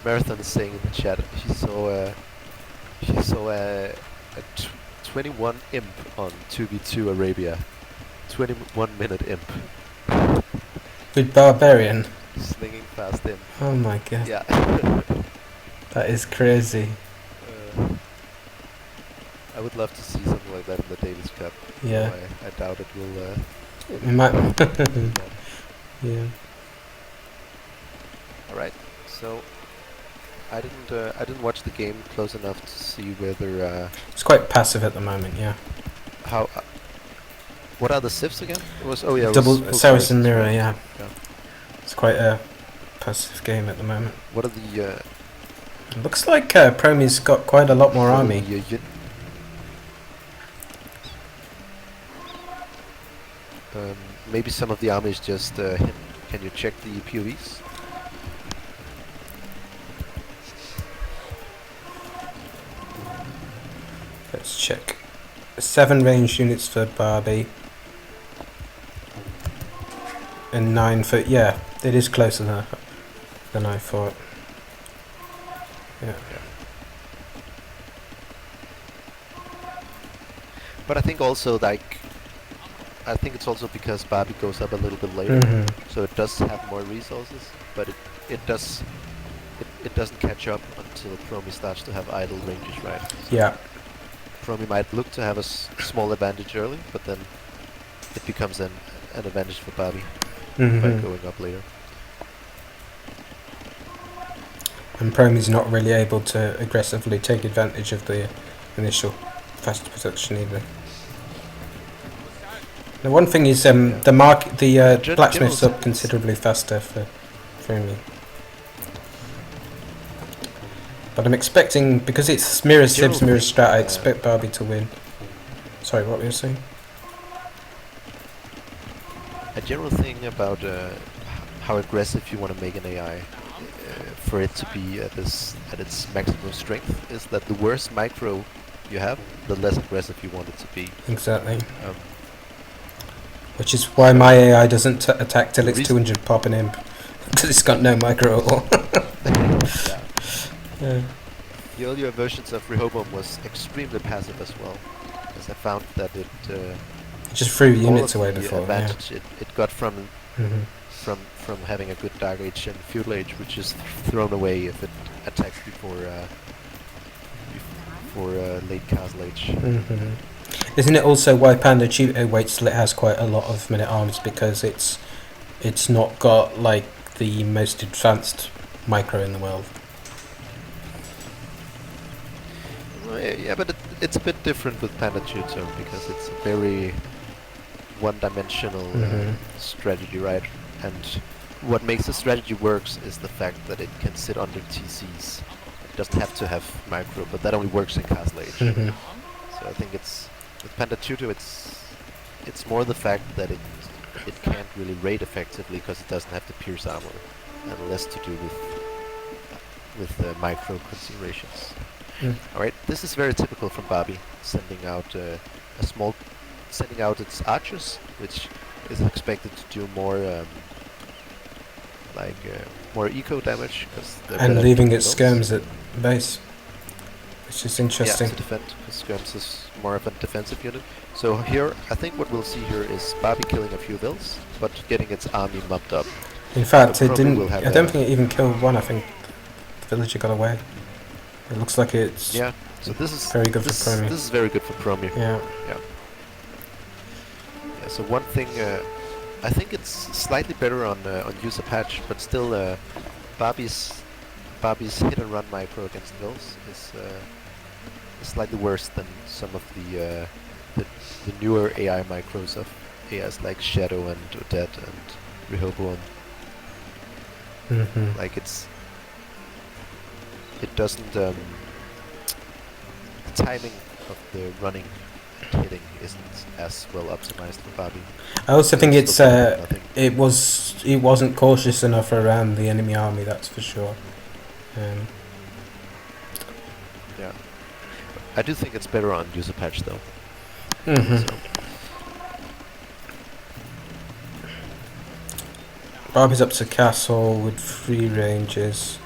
Marathon is saying in the chat she saw a 21 imp on 2v2 Arabia. 21-minute imp. With Barbarian? Slinging fast imp. Oh my god. Yeah. That is crazy. I would love to see something like that in the Davis Cup. Yeah. I doubt it will. It might. Yeah. All right. So I didn't watch the game close enough to see whether. It's quite passive at the moment. Yeah. How? What are the sieves again? It was double Saracen mirror. Yeah. It's quite a passive game at the moment. What are the? It looks like Promi's got quite a lot more army. Maybe some of the army is just him. Can you check the POVs? Let's check. 7 ranged units for Barbie. And 9 for... Yeah, it is closer than I thought. Yeah. But I think also, like... I think it's also because Barbie goes up a little bit later, so it does have more resources, but it doesn't catch up until Promi starts to have idle ranges, right? So yeah. Promi might look to have a small advantage early, but then it becomes an advantage for Bobby by going up later. And Promi's not really able to aggressively take advantage of the initial fast production either. The one thing is the blacksmith's up considerably faster for Promi. But I'm expecting, because it's mirror Sibs, mirror strat, I expect Barbie to win. Sorry, what were you saying? A general thing about how aggressive you want to make an AI for it to be at its maximum strength is that the worse micro you have, the less aggressive you want it to be. Exactly. Which is why my AI doesn't attack till it's 200 pop an imp, because it's got no micro at all. Yeah. The earlier versions of Rehoboam was extremely passive as well, because I found that it just threw units away the before. advantage it got from having a good Dark Age and Feudal Age, which is thrown away if it attacks before late Castle Age. Isn't it also why Panda Tutor waits till it has quite a lot of minute arms, because it's not got like the most advanced micro in the world? Well, yeah, but it's a bit different with Panda Tutor because it's a very one-dimensional strategy, right? And what makes the strategy works is the fact that it can sit under TCs. It doesn't have to have micro, but that only works in Castle Age. So I think with Panda Tutor, it's more the fact that it can't really raid effectively because it doesn't have the pierce armor, and less to do with micro considerations. All right, this is very typical from Bobby, sending out its archers, which is expected to do more more eco damage, and leaving its skirms at base, which is interesting. Yeah, to defend, because skirms is more of a defensive unit. So here, I think what we'll see here is Bobby killing a few vills, but getting its army mopped up. In fact, it didn't. I don't think it even killed one. I think the villager got away. It looks like it's so this is very good for Promi. This is very good for Promi. Yeah. So one thing, I think it's slightly better on user patch, but still, Bobby's hit and run micro against vills is slightly worse than some of the newer AI micros of AIs like Shadow and Odette and Rehoboam. Like it doesn't, the timing of the running and hitting isn't as well optimized for Bobby. I also think it wasn't cautious enough around the enemy army, that's for sure. Yeah, I do think it's better on user patch though. Bobby's up to castle with 3 ranges,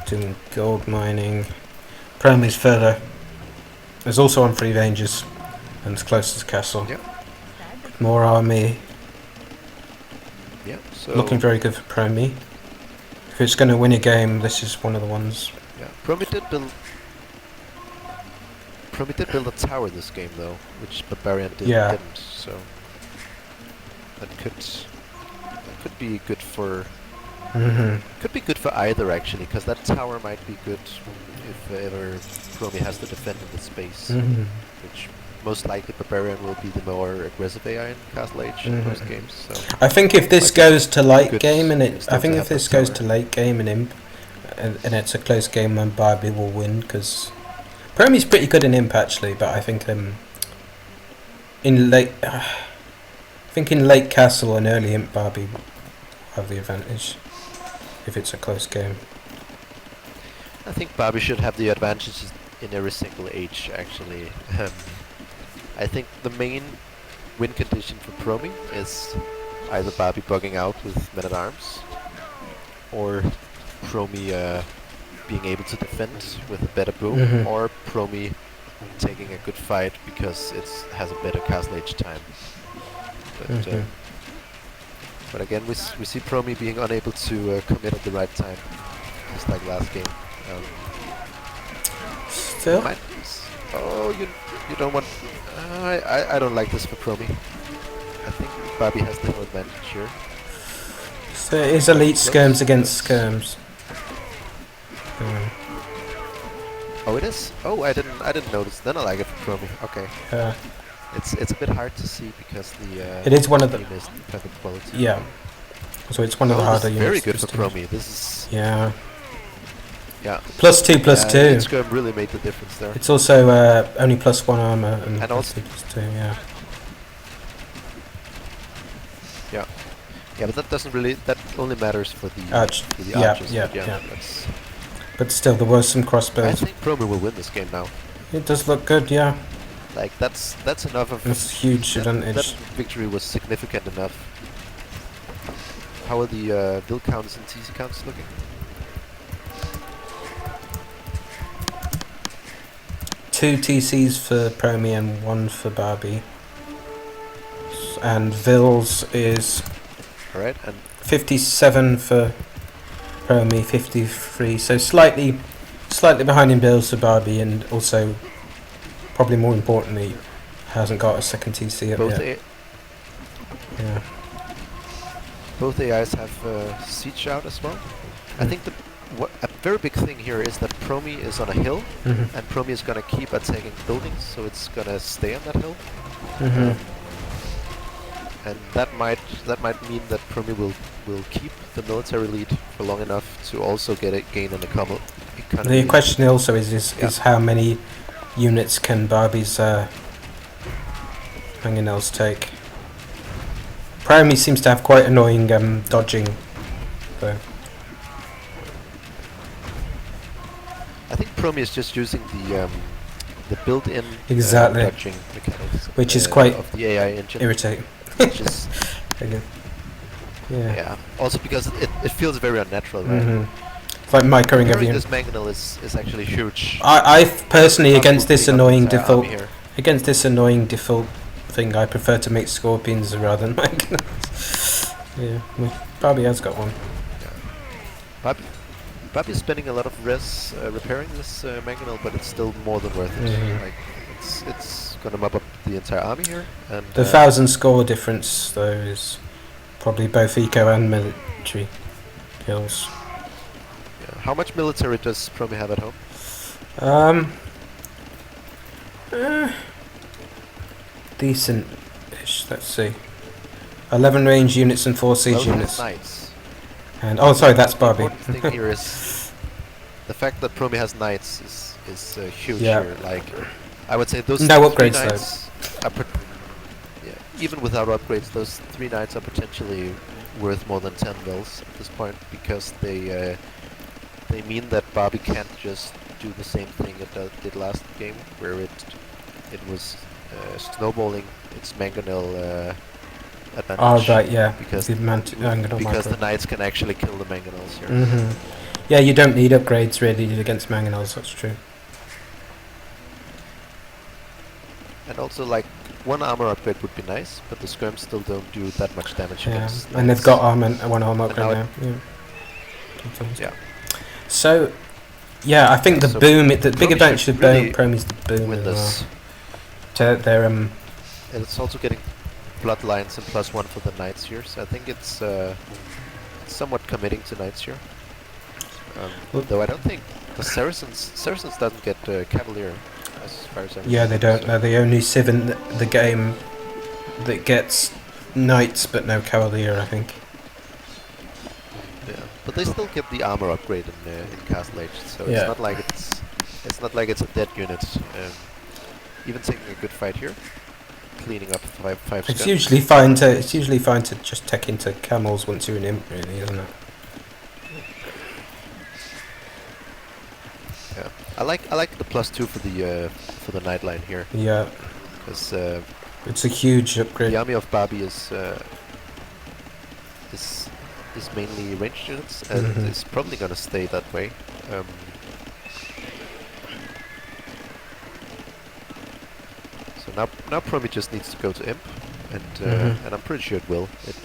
doing gold mining. Promi's further. There's also on 3 ranges, and it's close to the castle. Yeah. More army. Yeah. So looking very good for Promi. If it's going to win a game, this is one of the ones. Yeah. Promi did build a tower this game though, which Barbarian didn't. So that could be good for. Could be good for either actually, because that tower might be good if ever Promi has to defend in the space, which most likely Barbarian will be the more aggressive AI in Castle Age in most games. So I think if this goes to late game and Imp, and it's a close game, then Barbie will win, because Promi's pretty good in Imp actually, but I think in late Castle and early Imp, Barbie will have the advantage if it's a close game. I think Barbie should have the advantages in every single age actually. I think the main win condition for Promi is either Barbie bugging out with men-at-arms, or Promi being able to defend with a better boom, or Promi taking a good fight because it has a better Castle Age time. But again, we see Promi being unable to commit at the right time, just like last game. Still, Oh, you don't want. I don't like this for Promi. I think Barbie has the hill advantage here. So it is elite Close, skirms against close. skirms. Oh, it is. Oh, I didn't notice. Then I like it for Promi. Okay. It's a bit hard to see because the It is one of the game is perfect quality. yeah. So it's one of the Oh, this harder is very units good to for distinguish. Promi. This is Yeah. yeah. +2, Yeah, +2. elite skirm really made the difference there. It's also only +1 armor and And also +2, yeah. yeah. Yeah, but that doesn't really. That only matters for the Arch. archers. Yeah, But yeah. that's. But still, there was some cross I builds. think Promi will win this game now. It does look good, yeah. Like that's enough of. It's a huge That advantage. victory was significant enough. How are the build counts and TC counts looking? 2 TCs for Promi and 1 for Barbie. And Vils is Alright, and 57 for Promi, 53. So slightly behind in builds for Barbie, and also, probably more importantly, hasn't got a second TC up both yet. Yeah. both AIs have siege out as well. I think a very big thing here is that Promi is on a hill, Mhm. and Promi is gonna keep attacking buildings, so it's gonna stay on that hill. Mhm. And that might mean that Promi will keep the military lead for long enough to also gain an economy. The question also is how many units can Barbie's Mangonels take? Promi seems to have quite annoying dodging, though. I think Promi is just using the built-in Exactly. dodging mechanics, Which is quite of the AI engine, irritating. which is Okay. Yeah. yeah. Also because it feels very unnatural, right? Mhm. It's like microing Repairing every. this mangonel is actually huge. I personally Not against this putting up the annoying entire default army here. against this annoying default thing, I prefer to make scorpions rather than Mangonels. Yeah, well, Barbie has got one. Bobby's spending a lot of res repairing this mangonel, but it's still more than worth it. Mhm. Like it's gonna mop up the entire army here, and The 1,000 score difference though is probably both eco and military kills. yeah. How much military does Promi have at home? Eh, decent-ish. Let's see. 11 range units and 4 siege Well, units. knights. And oh, sorry, that's Barbie. The important thing here is the fact that Promi has knights is huge Yeah. here. Like I would say those No three upgrades, though. knights are even without upgrades, those 3 knights are potentially worth more than 10 mils at this point because they mean that Barbie can't just do the same thing it did last game, where it was snowballing its mangonel advantage. Oh, right, yeah. Because Mangonel because micro. the knights can actually kill the mangonels here. Mhm. Yeah, you don't need upgrades really against Mangonels, that's true. And also, like, 1 armor upgrade would be nice, but the skirms still don't do that much damage Yeah, against and they've knights. got armor, 1 armor And upgrade now now. Yeah. Yeah. So, yeah, I think the So boom, the big Promi advantage should of really Promi is the boom win as this. well. Their And it's also getting bloodlines and +1 for the knights here, so I think it's somewhat committing to knights here. Well- Though I don't think the Saracens doesn't get Cavalier as far as I remember. yeah, they don't. so- They're the only civ in the game that gets knights but no cavalier, I think. Yeah, but they still get the armor upgrade in Castle Age, so Yeah. it's not like it's a dead unit. Even taking a good fight here, cleaning up five It's scum. usually fine to just tech into camels once you're an imp, really, isn't it? Yeah, I like the +2 for the night line here, Yeah, because it's a huge upgrade. the army of Barbie is mainly ranged units, and Mhm. is probably gonna stay that way. So now Promi just needs to go to Imp, Mhm. and I'm pretty sure it will. It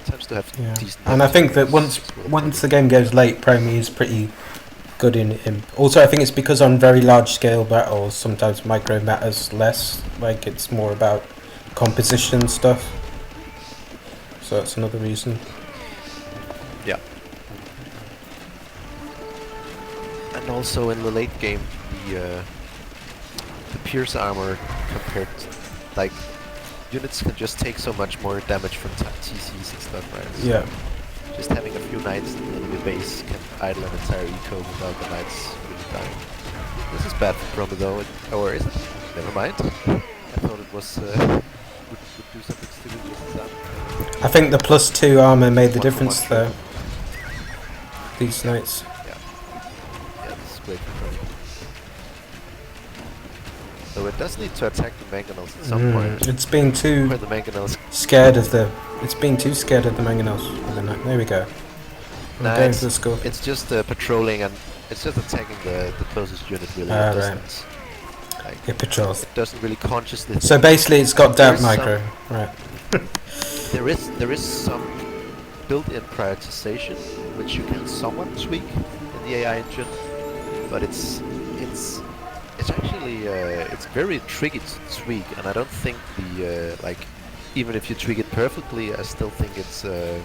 tends to have Yeah. decent. And I think that damage once with the game goes late, Promi is good in Imp. Also, I think it's because on very large scale battles, sometimes micro matters less. Like it's more about composition stuff. So that's another reason. Yeah. And also in the late game, the pierce armor compared to, like, units can just take so much more damage from TCs and stuff, right? So Yeah. just having a few knights in the enemy base can idle an entire eco without the knights really dying. This is bad for Promi though, or is it? Never mind. I thought it was would do something stupid with that. I think the +2 armor made the One for difference one though. trade. These knights. Yeah, this is great for Promi. So it does need to attack the mangonels at some point. It's been too Where the mangonels scared of the. It's been too scared of the mangonels. There we go. I'm Nah, going for the score. it's just patrolling and it's just attacking the closest unit really. Ah, at right. distance. Like, It patrols. it doesn't really consciously. So basically, it's got damp There's micro, right? there is some built-in prioritization which you can somewhat tweak in the AI engine, but it's actually it's very tricky to tweak, and I don't think the like even if you tweak it perfectly, I still think it's a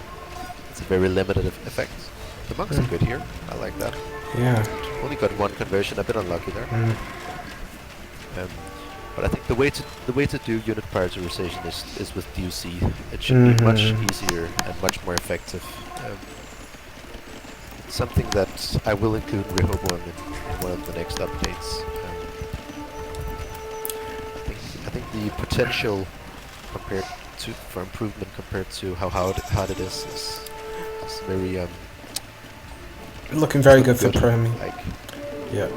very limited effect. The monks are good here. I like that. Yeah. Only got one conversion. A bit unlucky there. But I think the way to do unit prioritization is with DUC. It should be much easier and much more effective. It's something that I will include Rehoboam in one of the next updates. I think the potential for improvement compared to how hard it is very Looking very good for Promi. Like, Yeah.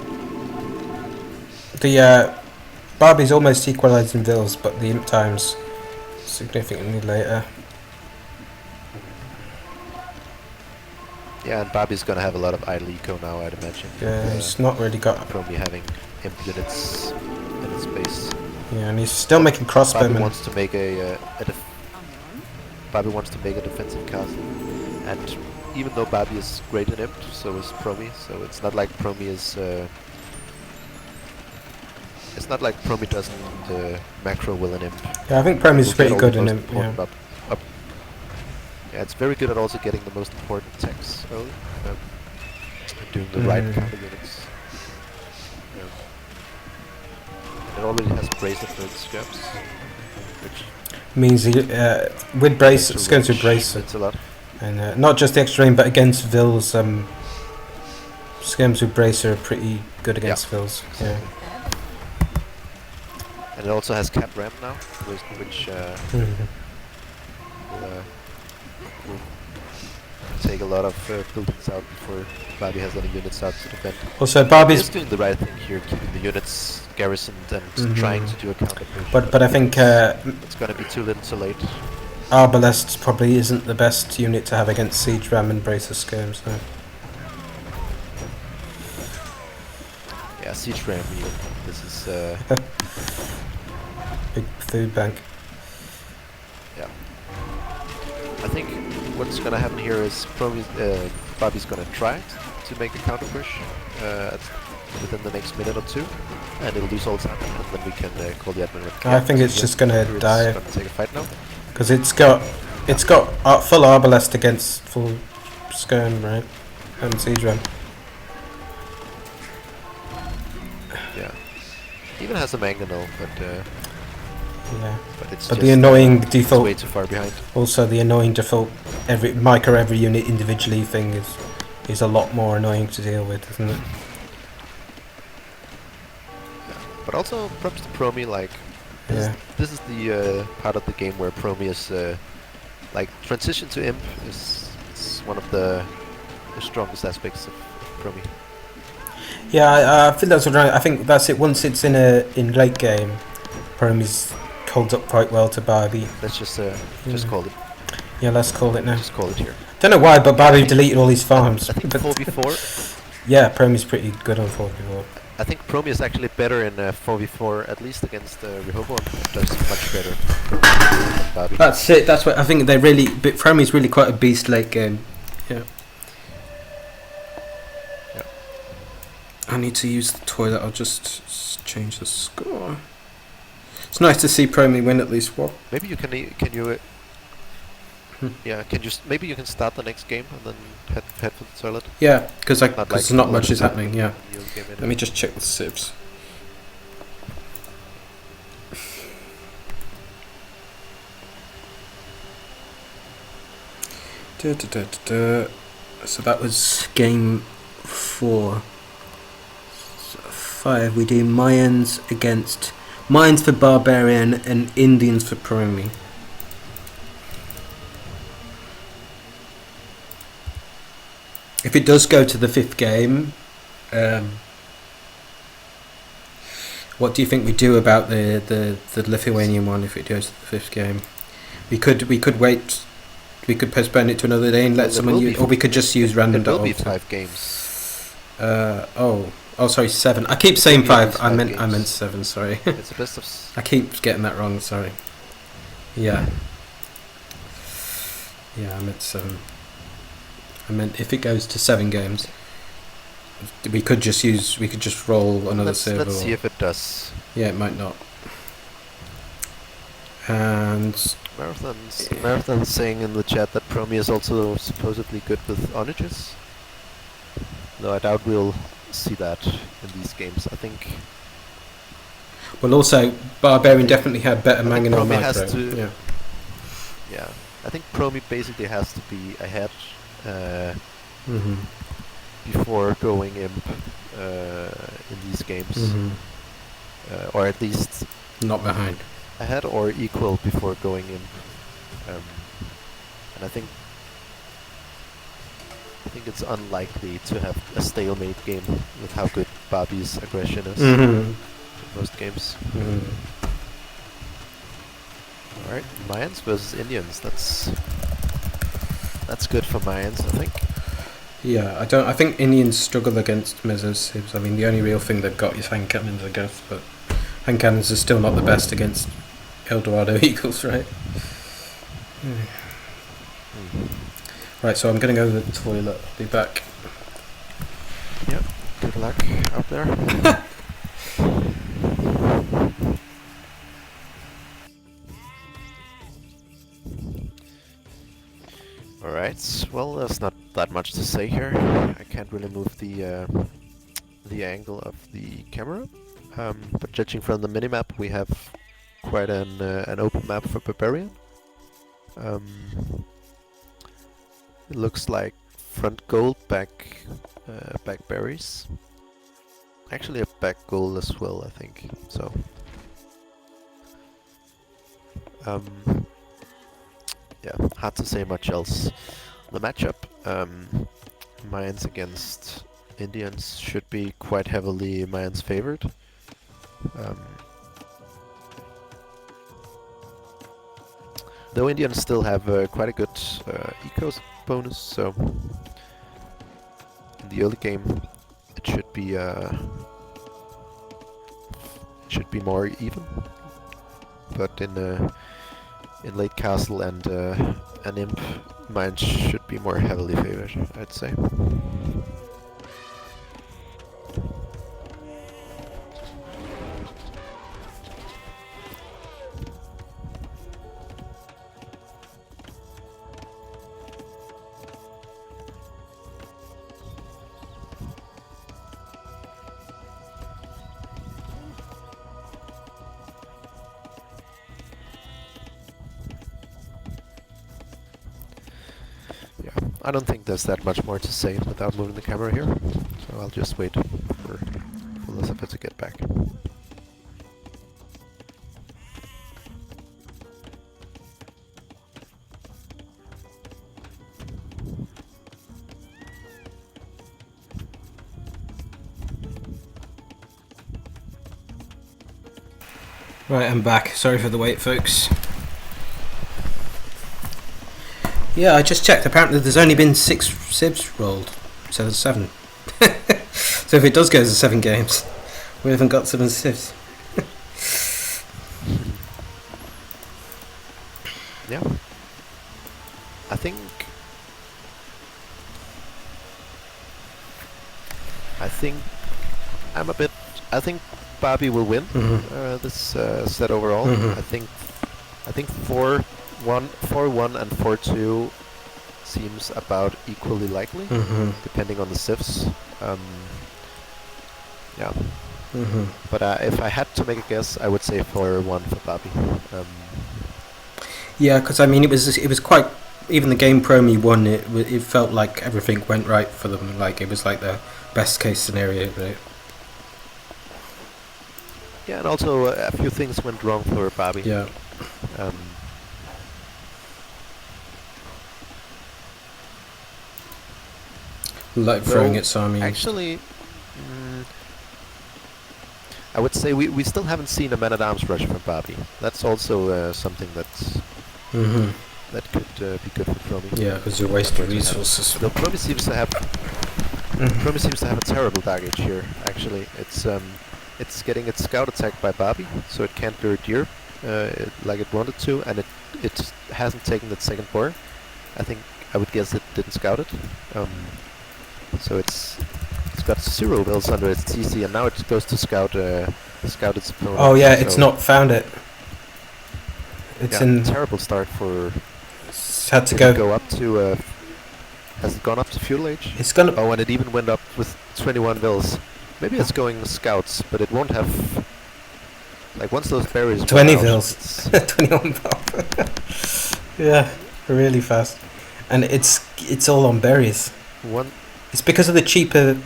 The Barbie's almost equalised in Vills, but the imp time's significantly later. yeah, and Bobby's gonna have a lot of idle eco now, I'd imagine. Yeah, he's not really got. Promi having imp units in its base. Yeah, and he's still making crossbowmen. Bobby wants to make Bobby wants to make a defensive castle, and even though Bobby is great in imp, so is Promi. So it's not like Promi is. It's not like Promi doesn't macro will an imp. Yeah, I think Promi's We'll pretty get all good the in most imp. Yeah. important up. Yeah, it's very good at also getting the most important attacks early, and doing the right counter units. It already has bracer for its scabs, which Means he, with brace, extra it's going to range brace, hits a lot. and not just the extra range, but against Vills, Skims with bracer are pretty good against Vills. Yeah. And it also has cap ramp now, which will take a lot of buildings out before Bobby has any units out to defend. Also, He's Barbie's, doing the right thing here, keeping the units garrisoned and trying to do a counter push. but I think it's gonna be too little too late. Arbalest probably isn't the best unit to have against Siege Ram and Bracer Skirms. So. Yeah, Siege Ram even. This is Big food bank. yeah. I think what's gonna happen here is probably Bobby's gonna try to make a counter push within the next minute or two, and it'll lose all time, and then we can call the admin. I think it's just gonna die. It's gonna take a fight now. Because it's got full Arbalest against full Skirm, right? And Siege Ram. Yeah. Even has a mangonel, but Yeah. it's But just, the annoying it's default, way too far behind. also the annoying default every unit individually thing is a lot more annoying to deal with, isn't it? But also props to Promi, like this is the part of the game where Promi is like transition to imp is one of the strongest aspects of Promi. Yeah, I feel that's right. I think that's it. Once it's in late game, Promi's holds up quite well to Barbie. Let's just call it. Yeah, let's call it now. Just call it here. Don't know why, but Barbie deleted all his farms. I think But 4v4. yeah, Promi's pretty good on 4v4. I think Promi is actually better in 4v4, at least against Rehoboam. Does much better than Barbie. That's it. That's what I think. They really. But Promi's really quite a beast late game. Yeah. I need to use the toilet. I'll just change the score. It's nice to see Promi win at least one. Maybe you can yeah, maybe you can start the next game and then head for the toilet. Yeah, because not much is happening. Yeah. Anyway. Let me just check the sieves. So that was game 4. So 5. We do Mayans for Barbarian and Indians for Promi. If it does go to the 5th game, what do you think we do about the Lithuanian one if it goes to the 5th game? We could wait. We could postpone it to another day and let someone use, or we could just use random. It will be 5 games. Sorry, 7. I keep saying 5. I meant 7. Sorry. It's the best of. I keep getting that wrong. Sorry. Yeah. Yeah, I meant 7. I meant if it goes to 7 games, we could just roll another server. Let's see if it does. Yeah, it might not. And Marathon's saying in the chat that Promi is also supposedly good with onages. Though I doubt we'll see that in these games. I think. Well, also Barbarian definitely had better mangonel Promi micro. has to. Yeah. Yeah, I think Promi basically has to be ahead before going imp in these games, or at least not behind. Ahead or equal before going imp, and I think it's unlikely to have a stalemate game with how good Barbie's aggression is in most games. Alright, Mayans versus Indians. That's good for Mayans, I think. Yeah, I think Indians struggle against Mezzo's sieves. I mean, the only real thing they've got is hand cannons, I guess, but hand cannons are still not the best against Eldorado Eagles, right? Right, so I'm going to go to the toilet. I'll be back. Yep, good luck out there. Alright, well, there's not that much to say here. I can't really move the angle of the camera. But judging from the minimap, we have quite an open map for Barbarian. It looks like front gold, back berries. Actually a back gold as well, I think. So yeah, hard to say much else. The matchup, Mayans against Indians should be quite heavily Mayans favored. Though Indians still have quite a good ecos bonus, so in the early game it should be more even. But in late castle and an imp, mine should be more heavily favored, I'd say. I don't think there's that much more to say without moving the camera here, so I'll just wait for Philosopher to get back. Right, I'm back. Sorry for the wait, folks. Yeah, I just checked. Apparently there's only been 6 sibs rolled, so there's 7. So if it does go to 7 games, we haven't got 7 sibs. Yeah. I think I'm a bit. I think Barbie will win this set overall. I think 4-1, 4-1, and 4-2 seems about equally likely, depending on the civs. Yeah. But if I had to make a guess, I would say 4-1 for Barbie. Yeah, because I mean, it was quite. Even the game Promi won, it felt like everything went right for them. Like it was like the best case scenario. Right? Yeah, and also a few things went wrong for Barbie. Yeah. Like throwing its army. Actually, I would say we still haven't seen a man-at-arms rush from Barbie. That's also something that's that could be good for Promi. Yeah, because you're wasting resources. Though Promi seems to have Promi seems to have a terrible target here. Actually, it's getting its scout attacked by Barbie, so it can't lure deer like it wanted to, and it hasn't taken its second boar. I would guess it didn't scout it. So it's got 0 wills under its TC, and now it goes to scout its opponent. Oh yeah, it's not found it. It's in terrible start for. It's had to go up to. Has it gone up to fuel age? It's gonna. Oh, and it even went up with 21 wills. Maybe it's going scouts, but it won't have. Like once those berries. 20 vills. 21 vills. Yeah, really fast, and it's all on berries. It's because of the cheaper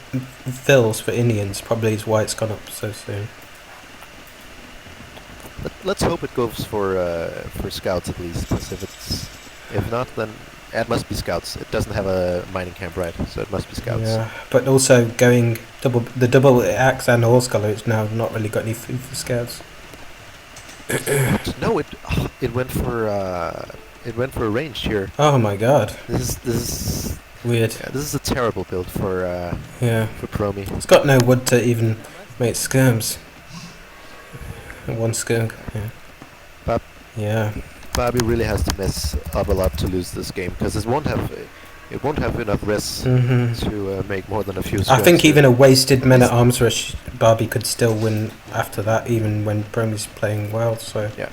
vills for Indians. Probably is why it's gone up so soon. Let's hope it goes for scouts at least. Because if not, then it must be scouts. It doesn't have a mining camp, right? So it must be scouts. Yeah, but also going double axe and horse color, it's now not really got any food for scouts. No, it went for a range here. Oh my god! This is weird. Yeah, this is a terrible build for Promi. It's got no wood to even make skirms. One skirm. Yeah. Yeah. Barbie really has to mess up a lot to lose this game because it won't have enough res to make more than a few. I think even a wasted men at arms rush, Barbie could still win after that, even when Promi's playing well. So yeah,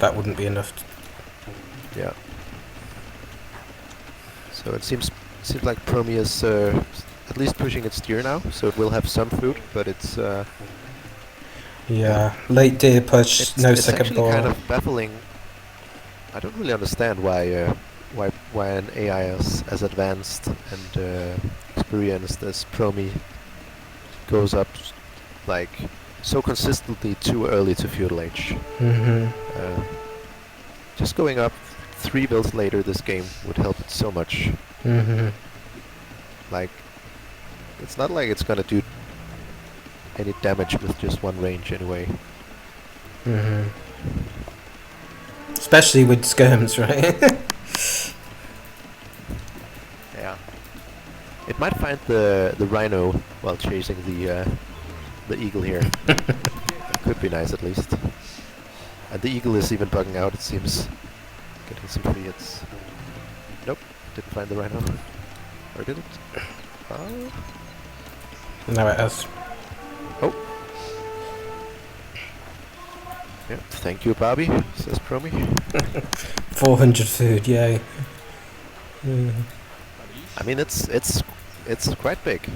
that wouldn't be enough. Yeah. So it seems like Promi is at least pushing its deer now, so it will have some food, but it's. Yeah, late deer push, no it's second ball. It's actually kind of baffling. I don't really understand why an AI as advanced and experienced as Promi goes up like so consistently too early to feudal age. Just going up 3 builds later this game would help it so much. Like, it's not like it's gonna do any damage with just one range anyway. Especially with skirms, right? Yeah. It might find the rhino while chasing the eagle here. That could be nice at least. And the eagle is even bugging out, it seems. Getting some free hits. Nope, didn't find the rhino. Or did it? Oh. No, it has. Oh. Yeah, thank you, Barbie, says Promi. 400 food, yay. I mean, it's quite big.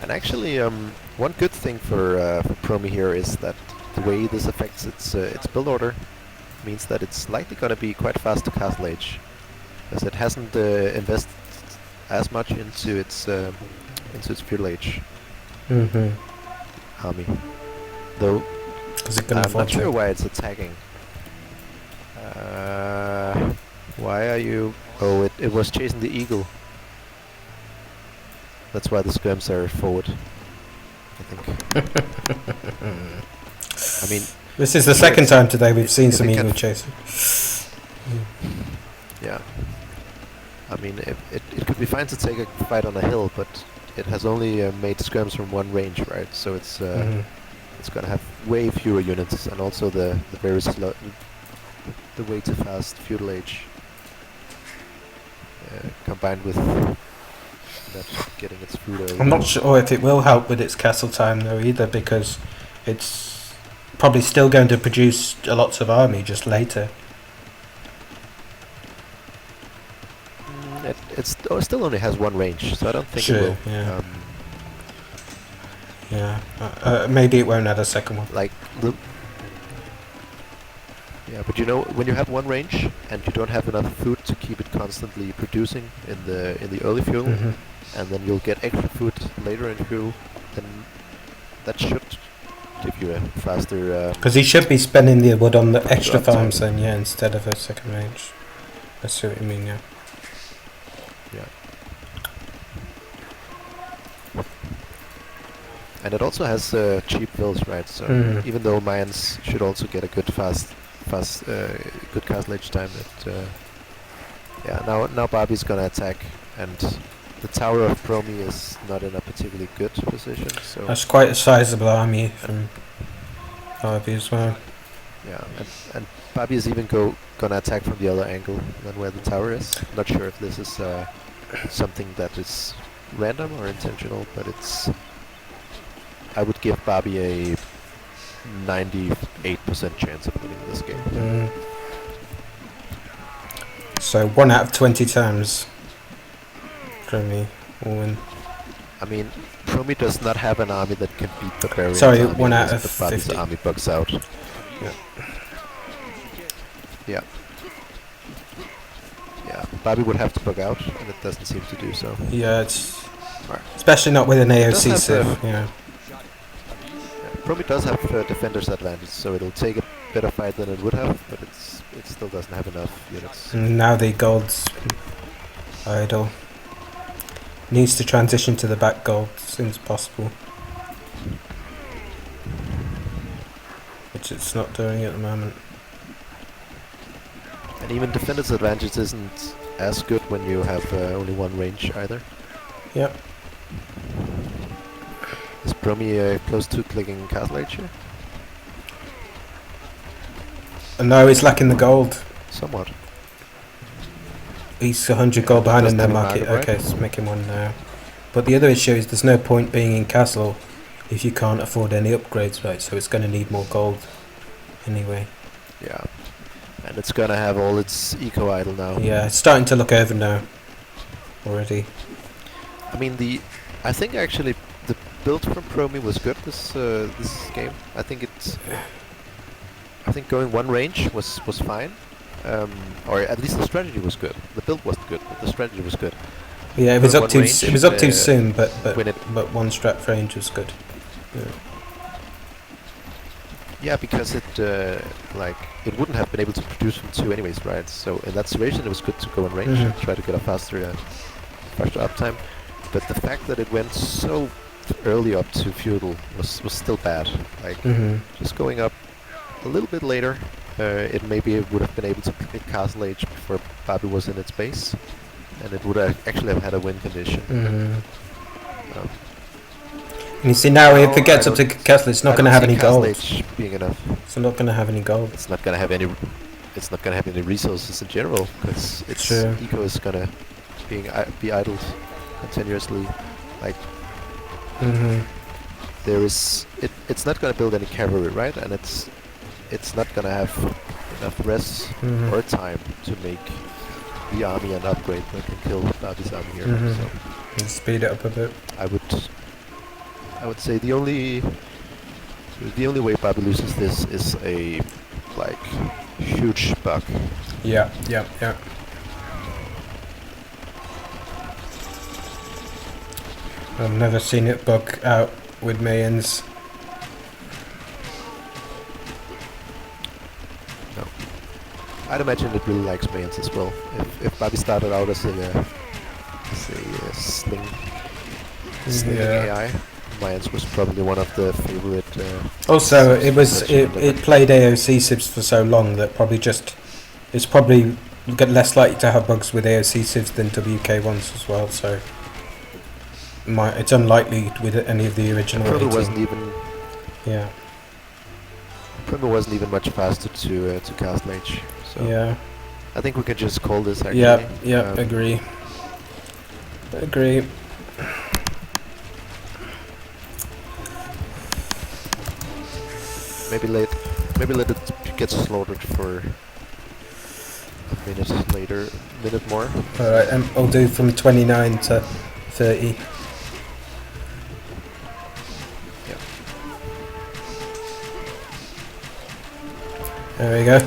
And actually, one good thing for Promi here is that the way this affects its build order means that it's likely going to be quite fast to castle age, because it hasn't invested as much into its feudal age army. Though I'm not sure why it's attacking. Why are you? Oh, it was chasing the eagle. That's why the skirms are forward, I think. I mean, this is the second time today we've seen some eagle chasing. Yeah. I mean, it could be fine to take a fight on a hill, but it has only made skirms from one range, right? So it's gonna have way fewer units, and also the very slow, the way too fast feudal age combined with not getting its food early. I'm not sure if it will help with its castle time though either, because it's probably still going to produce a lots of army just later. It still only has one range, so I don't think it will. Yeah. Maybe it won't add a second one. Like yeah, but you know, when you have one range and you don't have enough food to keep it constantly producing in the early feudal, and then you'll get extra food later in feudal, then that should give you a faster. Because he should be spending the wood on the extra uptime. farms then, yeah, instead of a second range. I see what you mean, yeah. Yeah. And it also has cheap builds, right? So even though mines should also get a good good castle age time, now Barbie's gonna attack, and the tower of Promi is not in a particularly good position. So that's quite a sizable army from Barbie as well. yeah, and Barbie is even gonna attack from the other angle than where the tower is. Not sure if this is something that is random or intentional, but it's. I would give Barbie a 98% chance of winning this game. So 1 out of 20 times Promi will win. I mean, Promi does not have an army that can beat Barbarian. Sorry, 1 out of but Barbie's 50. army bugs out. Yeah. Yeah. Yeah, Barbie would have to bug out, and it doesn't seem to do so. Yeah, especially not with an AOC civ. Yeah. Promi does have defender's advantage, so it'll take a better fight than it would have, but it still doesn't have enough units. And now the gold's idle. Needs to transition to the back gold as soon as possible. Which it's not doing at the moment. And even defender's advantage isn't as good when you have only one range either. Yep. Is Promi close to clicking castle age here? No, he's lacking the gold. Somewhat. He's 100 gold behind in their market. Right? Okay, it's making one now. But the other issue is there's no point being in castle if you can't afford any upgrades, right? So it's going to need more gold anyway. Yeah. And it's gonna have all its eco idle now. Yeah, it's starting to look over now already. I mean, I think actually the build from Promi was good this game. I think going one range was fine, or at least the strategy was good. The build wasn't good, but the strategy was good. Yeah, it was up too soon, but one strat range was good. Yeah. Yeah, because it wouldn't have been able to produce from 2 anyways, right? So in that situation, it was good to go in range and try to get a faster uptime. But the fact that it went so early up to feudal was still bad. Like just going up a little bit later, it would have been able to click castle age before Barbie was in its base, and it would actually have had a win condition. And you see now, if it gets up to castle, it's not going to have any gold. Being enough. It's not going to have any gold. It's not going to have any. It's not going to have any resources in general, because its eco is going to be idled continuously. Like there is. It's not going to build any cavalry, right? And it's not going to have enough rest or time to make the army an upgrade that can kill Barbie's army here. So and speed it up a bit. I would say the only way Barbie loses this is a huge bug. Yeah. I've never seen it bug out with Mayans. No. I'd imagine it really likes Mayans as well. If Barbie started out as a sling AI, Mayans was probably one of the favorite. Also, it played AOC civs for so long that it's probably less likely to have bugs with AOC civs than WK ones as well. So it's unlikely with any of the original. Promi wasn't even. Yeah. Promi wasn't even much faster to castle age. So yeah. I think we can just call this actually. Yeah. Agree. maybe let it get slaughtered for a minute more. Alright, I'll do from 29 to 30. Yeah. There we go.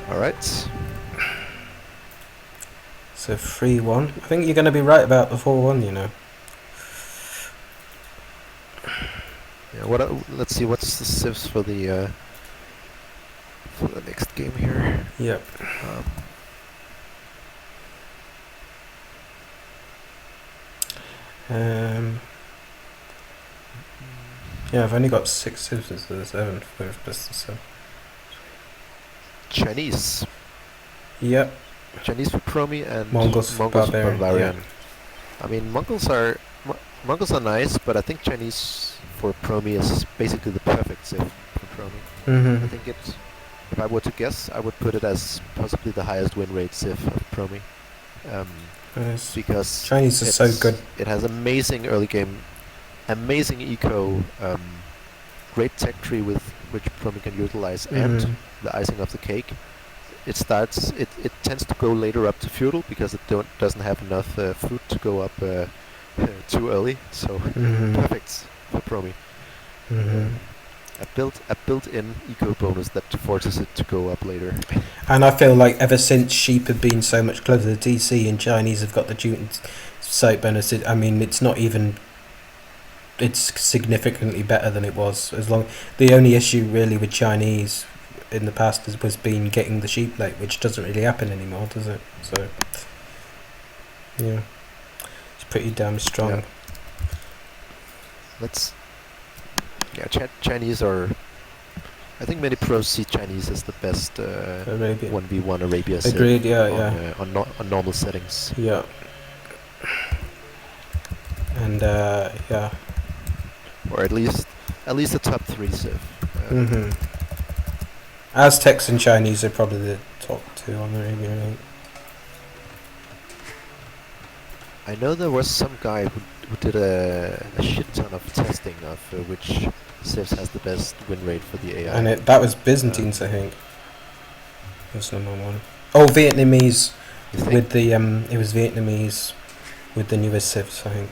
Alright. So 3-1. I think you're going to be right about the 4-1, you know. Yeah, let's see, what's the civs for the next game here? Yep. Yeah, I've only got 6 civs instead of 7 for best of 7. Chinese. Yep. Chinese for Promi and Mongols for for Barbarian. Barbarian. Yeah. I mean, Mongols are nice, but I think Chinese for Promi is basically the perfect civ for Promi. I think if I were to guess, I would put it as possibly the highest win rate civ of Promi. Nice. Because Chinese is so good. It has amazing early game, amazing eco, great tech tree with which Promi can utilize, and the icing of the cake. It tends to go later up to feudal because it doesn't have enough food to go up too early. So perfect for Promi. A built-in eco bonus that forces it to go up later. And I feel like ever since sheep have been so much closer to DC and Chinese have got the Jute site bonus, I mean, it's not even... It's significantly better than it was. The only issue really with Chinese in the past was been getting the sheep late, which doesn't really happen anymore, does it? So, yeah. It's pretty damn strong. Yeah. Chinese are... I think many pros see Chinese as the best 1v1 Arabia civ. Agreed, yeah. On normal settings. Yeah. And, yeah. Or at least the top 3 civ. Aztecs and Chinese are probably the top 2 on Arabia, I think. I know there was some guy who did a shit ton of testing of which civs has the best win rate for the AI. And that was Byzantines, I think. That's number 1. Oh, Vietnamese with the it was Vietnamese with the newest civs, I think.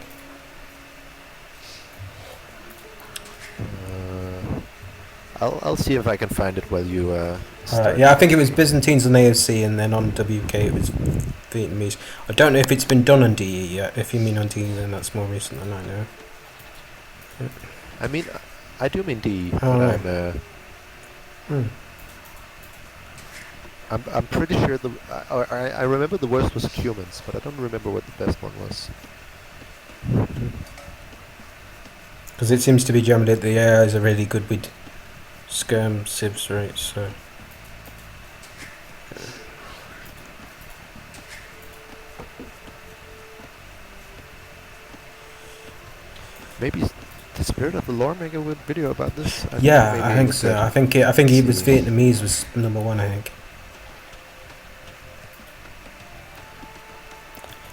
I'll see if I can find it while you start. Yeah, I think it was Byzantines on AOC, and then on WK it was Vietnamese. I don't know if it's been done on DE yet. If you mean on DE, then that's more recent than I know. Yeah. I mean, I do mean DE, Oh, but I'm pretty sure I remember the worst was humans, but I don't remember what the best one was. Because it seems to be generally the AIs are really good with skirm civs, right? So. Maybe the Spirit of the Lore make a video about this. I think so. I think it was Vietnamese was number 1. I think.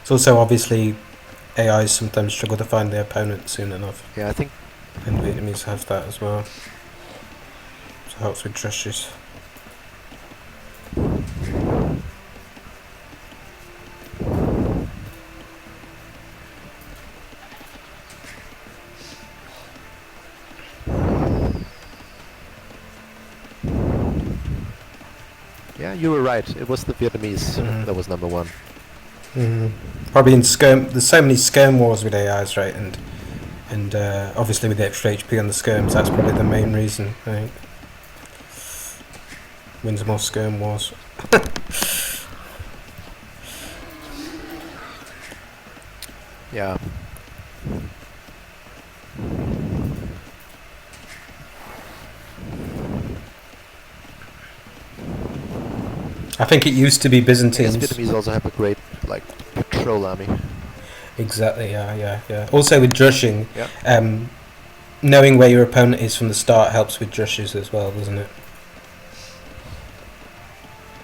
It's also obviously AIs sometimes struggle to find their opponent soon enough. Yeah, I think. And Vietnamese have that as well. So it helps with trushes. Yeah, you were right. It was the Vietnamese that was number 1. Probably in skirm. There's so many skirm wars with AIs, right? And obviously with the extra HP on the skirms, that's probably the main reason. I think wins more skirm wars. Yeah. I think it used to be Byzantines. Vietnamese also have a great patrol army. Exactly. Yeah. Also with drushing, knowing where your opponent is from the start helps with drushes as well, doesn't it?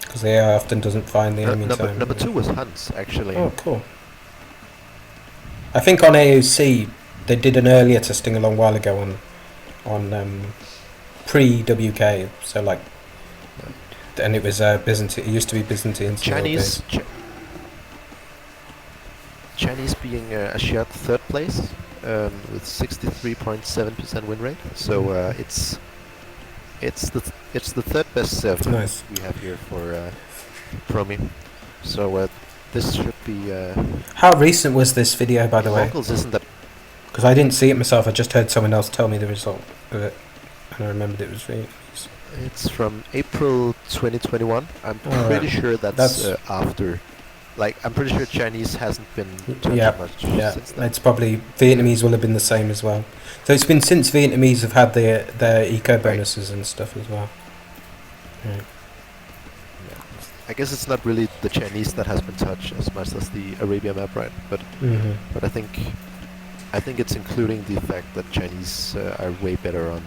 Because the AI often doesn't find the enemy time. Number 2 was Hunts, actually. Oh, cool. I think on AOC, they did an earlier testing a long while ago on pre-WK, so like, and it was Byzantine. It used to be Byzantine. Chinese being a shared third place with 63.7% win rate. So it's the third best server Nice. we have here for Promi. So this should be. How recent was this video, by the way? Mongols isn't that. Because I didn't see it myself. I just heard someone else tell me the result of it, and I remembered it was Vietnamese. It's from April 2021. I'm pretty sure that's after. Like, I'm pretty sure Chinese hasn't been touched much since then. It's probably Vietnamese will have been the same as well. So it's been since Vietnamese have had their eco bonuses and stuff as well. Right. Yeah. I guess it's not really the Chinese that has been touched as much as the Arabia map, right? But I think it's including the fact that Chinese are way better on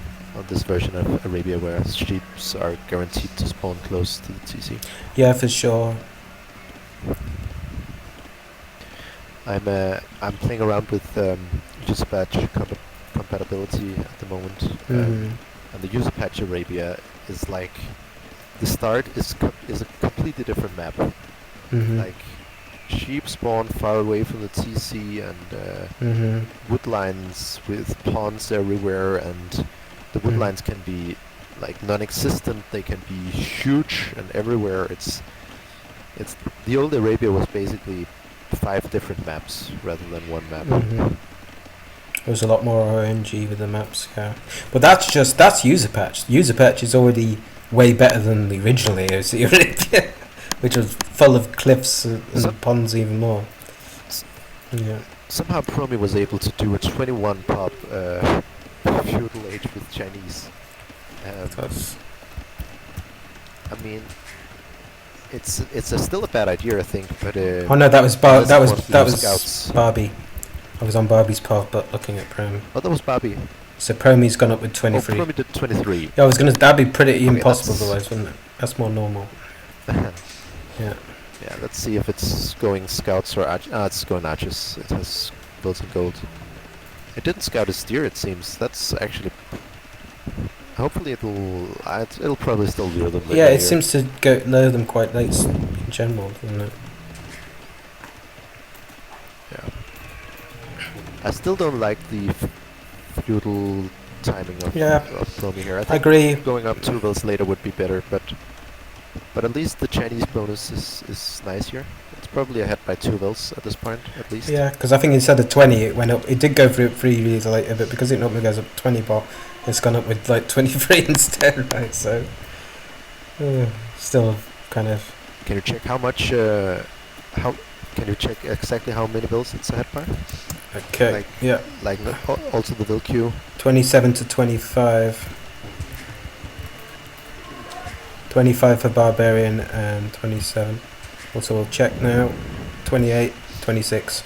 this version of Arabia, where sheeps are guaranteed to spawn close to the TC. Yeah, for sure. I'm playing around with user patch compatibility at the moment, and the user patch Arabia is like the start is a completely different map. Like sheep spawn far away from the TC and woodlines with ponds everywhere, and the woodlines can be like non-existent. They can be huge and everywhere. It's the old Arabia was basically 5 different maps rather than one map. There was a lot more RNG with the maps, yeah. But that's user patch. User patch is already way better than the original AOC Arabia, which was full of cliffs and ponds even more. Yeah. Somehow Promi was able to do a 21 pop feudal age with Chinese. I mean, it's still a bad idea, I think. But oh no, that was Scouts. Barbie. I was on Barbie's path, but looking at Promi. Oh, that was Barbie. So Promi's gone up with 23. Oh, Promi did 23. Yeah, that'd be pretty impossible that's otherwise, wouldn't it? That's more normal. Yeah. Yeah, let's see if it's going Scouts or it's going Archers. It has built in gold. It didn't scout a steer, it seems. That's actually. Hopefully it'll probably still lure them. Yeah, it seems to lure them quite late in general, doesn't it? Yeah. I still don't like the feudal timing of Promi here. I agree. Going up 2 vills later would be better, but at least the Chinese bonus is nice here. It's probably ahead by 2 vills at this point, at least. Yeah, because I think instead of 20, it went up. It did go through 3 years later, but because it normally goes up 20 bar, it's gone up with like 23 instead, right? So, still kind of. Can you check how much? Can you check exactly how many vills it's ahead by? Okay. Like also the vill queue. 27 to 25. 25 for Barbarian and 27. Also, we'll check now. 28, 26.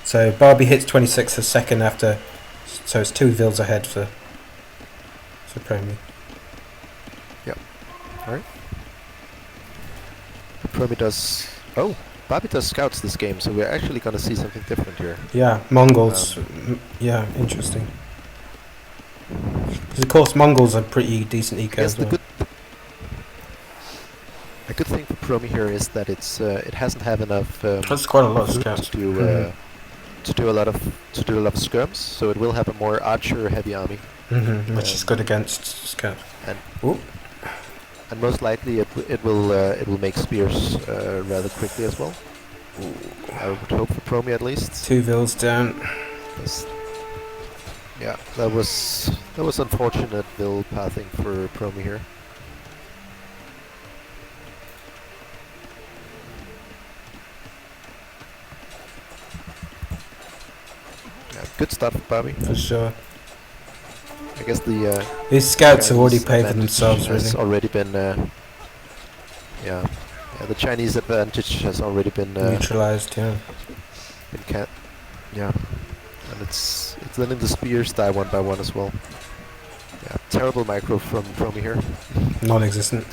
So Barbie hits 26 a second after. So it's 2 vills ahead for Promi. Yep. Alright. Promi does. Oh, Barbie does scouts this game, so we're actually going to see something different here. Yeah, Mongols. Yeah, interesting. Because of course Mongols are pretty decent eco as well. A good thing for Promi here is that it hasn't had enough. That's quite a lot of scouts to do a lot of skirms, so it will have a more archer heavy army, which is good against scout. And most likely it will make spears rather quickly as well. I would hope for Promi at least. 2 vills down. Yeah, that was unfortunate vill pathing for Promi here. Yeah, good start for Barbie. For sure. I guess these scouts have already paid for themselves, has really. already been the Chinese advantage has already been neutralized. Yeah. And it's letting the spears die one by one as well. Yeah, terrible micro from Promi here. Non-existent.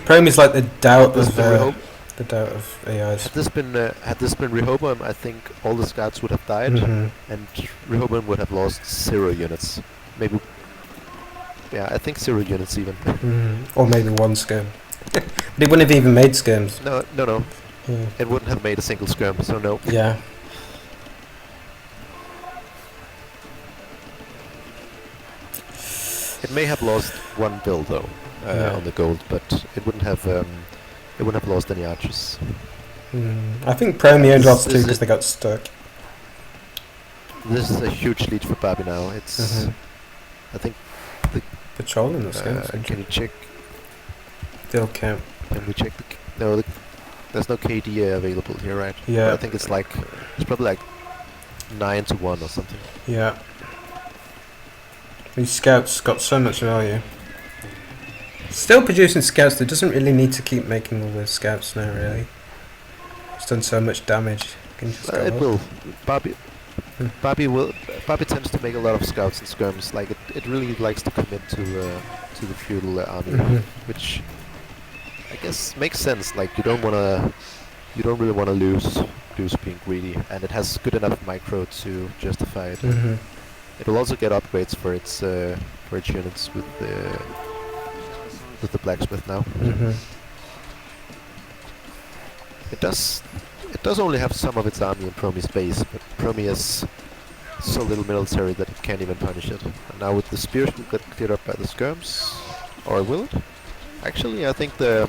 Promi's like the doubt of the doubt of AIs. Had this been Rehoboam, I think all the scouts would have died, and Rehoboam would have lost 0 units. Maybe. Yeah, I think 0 units even. Or maybe 1 skirm. But it wouldn't have even made skirms. No. Yeah. It wouldn't have made a single skirm, so no. Yeah. It may have lost 1 bill though on the gold, but it wouldn't have lost any archers. I think Promi only lost 2 because they got stuck. This is a huge lead for Barbie now. It's I think Patrolling the skirms. can you check? They'll count. Can we check there's no KD available here, right? Yeah. But I think it's probably like 9-1 or something. Yeah. These scouts got so much value. Still producing scouts that doesn't really need to keep making all those scouts now, really. It's done so much damage. Can just go It up. will. Barbie tends to make a lot of scouts and skirms. Like it really likes to commit to the feudal army, which I guess makes sense. Like you don't really wanna lose being greedy, and it has good enough micro to justify it. It will also get upgrades for its units with the blacksmith now. It does only have some of its army in Promi's base, but Promi has so little military that it can't even punish it. And now with the spears will get cleared up by the skirms, or will it? Actually, I think the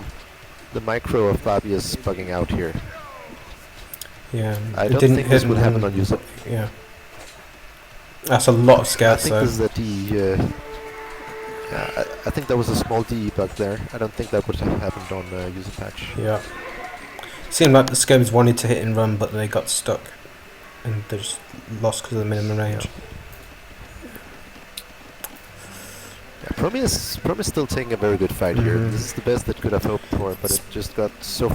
micro of Barbie is bugging out here. Yeah. I don't think this would happen on user. Yeah. That's a lot of scouts, I think this is a DE. I think there was a small DE bug there. I don't think that would have happened on user patch. Yeah. Seemed like the skirms wanted to hit and run, but they got stuck. And they just lost because of the minimum range. Yeah, Promi is still taking a very good fight here. This is the best it could have hoped for, but it just got so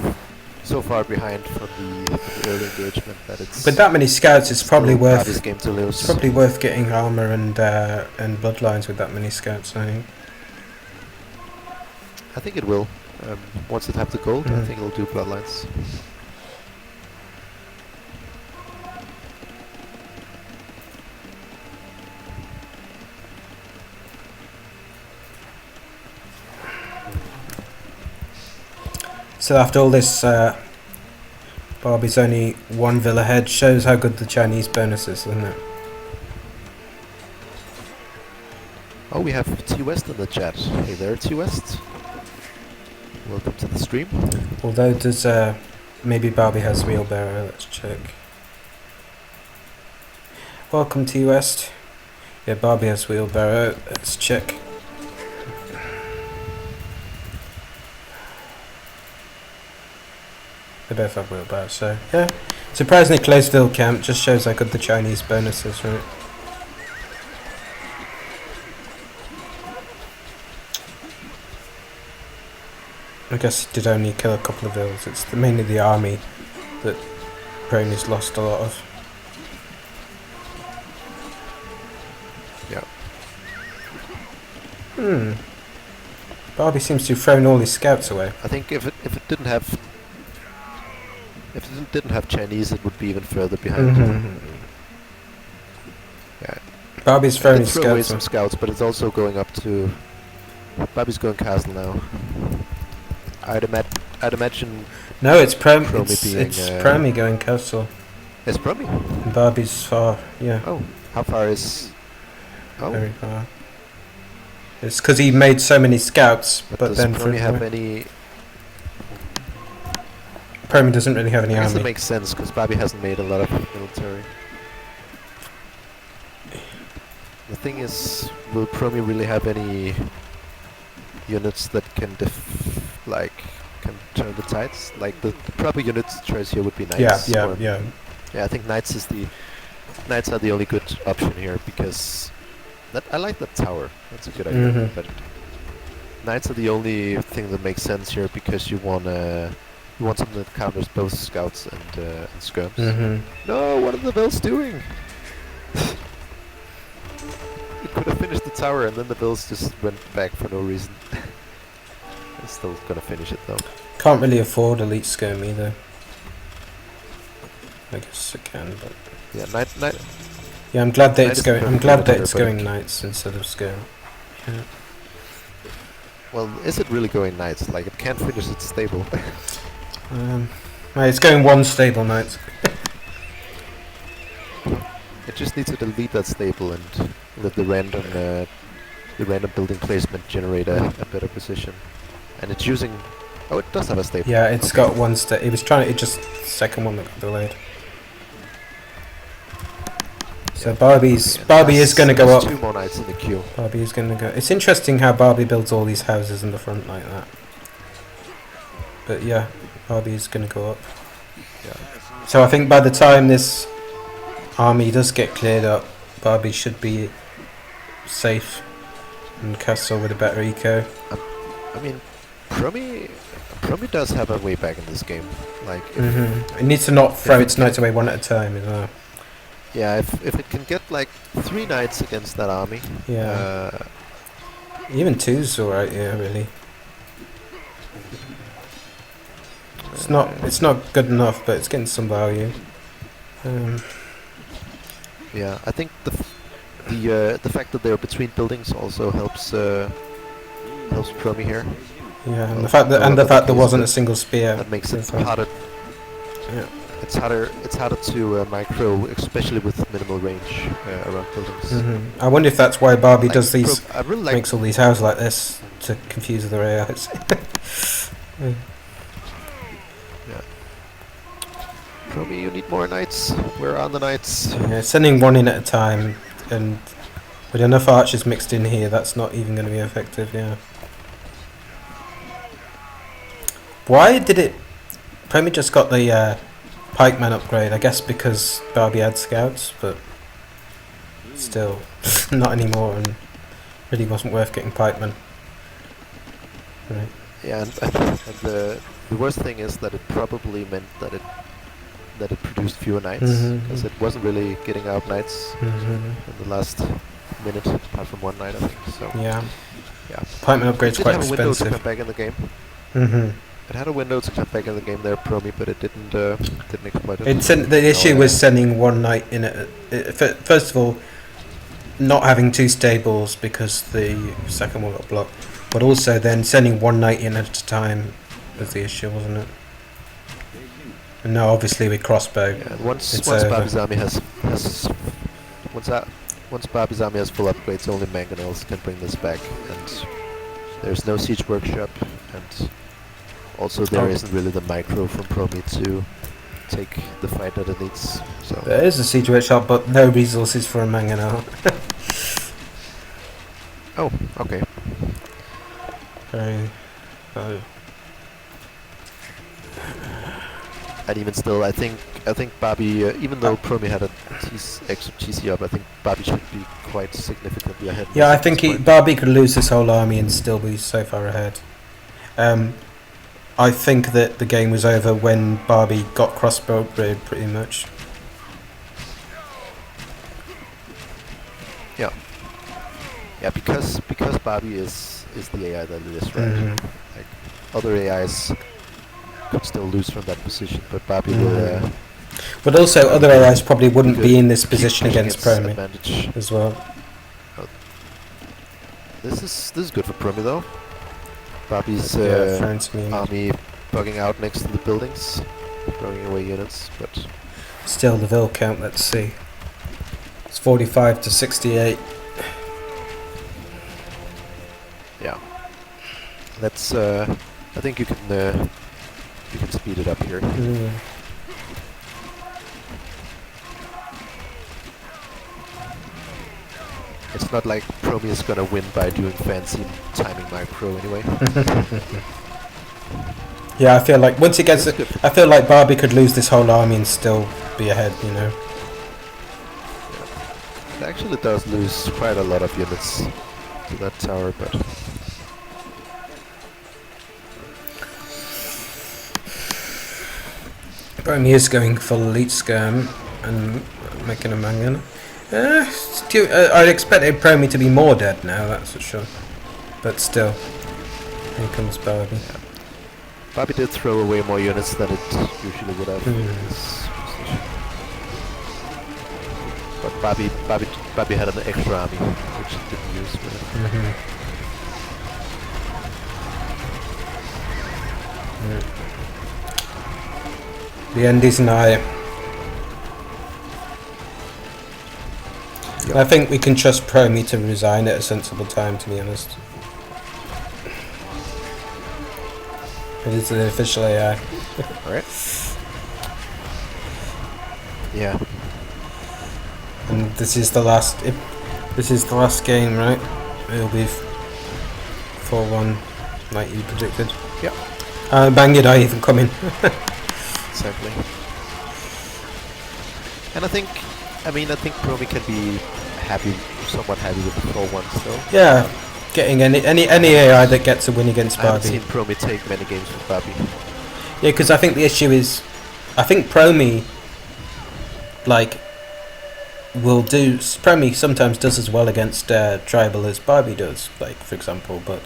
far behind from the early engagement that it's. With that many scouts, it's probably worth. This game to lose. It's probably worth getting armor and bloodlines with that many scouts. I think. I think it will. Once it have the gold, I think it'll do bloodlines. So after all this, Barbie's only 1 villa ahead. Shows how good the Chinese bonus is, doesn't it? Oh, we have T West in the chat. Hey there, T West. Welcome to the stream. Although does maybe Barbie has wheelbarrow. Let's check. Welcome to West. Yeah, Barbie has wheelbarrow. Let's check. They both have wheelbarrow, so yeah. Surprisingly close Ville camp, just shows how good the Chinese bonus is, right? I guess it did only kill a couple of vills. It's mainly the army that Promi's lost a lot of. Yeah. Barbie seems to have thrown all his scouts away. I think if it didn't have Chinese, it would be even further behind. Yeah. Barbie's throwing his throw away scouts. some scouts, but it's also going up to. Barbie's going castle now. I'd imagine. No, it's Promi It's being, Promi going castle. It's Promi. And Barbie's far. Yeah. Oh, how far is? Oh. Very far. It's because he made so many scouts, but does then Promi have any? Promi doesn't really have any I guess army. it makes sense because Barbie hasn't made a lot of military. The thing is, will Promi really have any units that can turn the tides? Like the proper units choice here would be knights. Yeah. Yeah, I think knights are the only good option here because I like that tower. That's a good idea. But knights are the only thing that makes sense here because you want something that counters both scouts and skirms. No, what are the Bills doing? It could have finished the tower and then the Bills just went back for no reason. It's still gonna finish it though. can't really afford elite scum either. I guess I can, but Yeah, knight. yeah, I'm glad that Knight it's is the going. I'm perfect glad that innovator, it's but going knights instead of scum. Yeah. Well, is it really going knights? Like, it can't finish its stable. Right, it's going one stable knight. It just needs to delete that stable and let the random building placement generate a better position. And it's using... Oh, it does have a stable. Yeah, it's Okay. got one step. It was trying to. It just second one that got delayed. So Yeah, Barbie is going to go there's up. 2 more knights in the queue. Barbie is going to go. It's interesting how Barbie builds all these houses in the front like that. But yeah, Barbie is going to go up. Yeah. So I think by the time this army does get cleared up, Barbie should be safe and Castle with a better eco. I mean, Promi does have a way back in this game. Like, It needs to not throw its knights away one at a time as well. yeah, if it can get like 3 knights against that army, Yeah. Even 2's alright, yeah, really. It's not good enough, but it's getting some value. yeah, I think the fact that they're between buildings also helps Promi here. Yeah, and Well, the fact that there wasn't a single spear. That makes it as well. harder. Yeah. It's harder to micro, especially with minimal range around buildings. I wonder if that's why Barbie Like, does these, I really like. makes all these houses like this to confuse other AIs. Yeah. Promi, you need more knights. Where are the knights? Yeah, sending one in at a time, and with enough archers mixed in here, that's not even going to be effective. Yeah. Why did it? Promi just got the pikeman upgrade. I guess because Barbie had scouts, but still, not anymore, and really wasn't worth getting pikemen. Right. Yeah, and the worst thing is that it probably meant that it produced fewer knights because it wasn't really getting out knights in the last minute, apart from 1 knight, I think. So Yeah. yeah, Pikeman upgrade's it did quite have a window to expensive. come back in the game. Mm-hmm. It had a window to come back in the game there, Promi, but it didn't exploit it. The issue was sending one knight in at first of all, not having 2 stables because the second one got blocked, but also then sending one knight in at a time was the issue, wasn't it? And now obviously with crossbow, Yeah, and once over. Barbie's army has once Barbie's army has full upgrades, only mangonels can bring this back, and there's no siege workshop, and also there isn't really the micro from Promi to take the fight that it needs. So there is a siege workshop, but no resources for a mangonel. oh, okay. Very. And even still, I think Barbie, even though Promi had a extra TC up, I think Barbie should be quite significantly ahead. Yeah, I think Barbie could lose this whole army and still be so far ahead. I think that the game was over when Barbie got crossbow upgrade, pretty much. Yeah. Yeah, because Barbie is the AI that it is, right? Like other AIs could still lose from that position, but Barbie will. But also, other AIs probably wouldn't be in this keep position pushing against its Promi advantage. as well. This is good for Promi though. Barbie's Friends me. army bugging out next to the buildings, throwing away units, but Still, the Vil count. Let's see. It's 45 to 68. yeah. Let's. I think you can speed it up here. It's not like Promi is gonna win by doing fancy timing micro anyway. Yeah, I feel like once it gets, I feel like Barbie could lose this whole army and still be ahead. You know. It actually does lose quite a lot of units to that tower, but Promi is going full elite scam and making a mangan. I'd expected Promi to be more dead now, that's for sure. But still, here comes Barbie. Bobby did throw away more units than it usually would have in this position. But Bobby had an extra army, which he didn't use with it. The Endies and I. Yep. I think we can trust Promi to resign at a sensible time, to be honest. It is the official AI. Alright. Yeah. And this is the last. This is the last game, right? It'll be 4-1, like you predicted. Yep. Bang it, I even coming. Exactly. And I think Promi can be somewhat happy with the 4-1 still. Yeah, getting any AI that gets a win against I haven't Barbie. seen Promi take many games with Barbie. Yeah, because I think the issue is, I think Promi, like, Promi sometimes does as well against Tribal as Barbie does, like, for example, but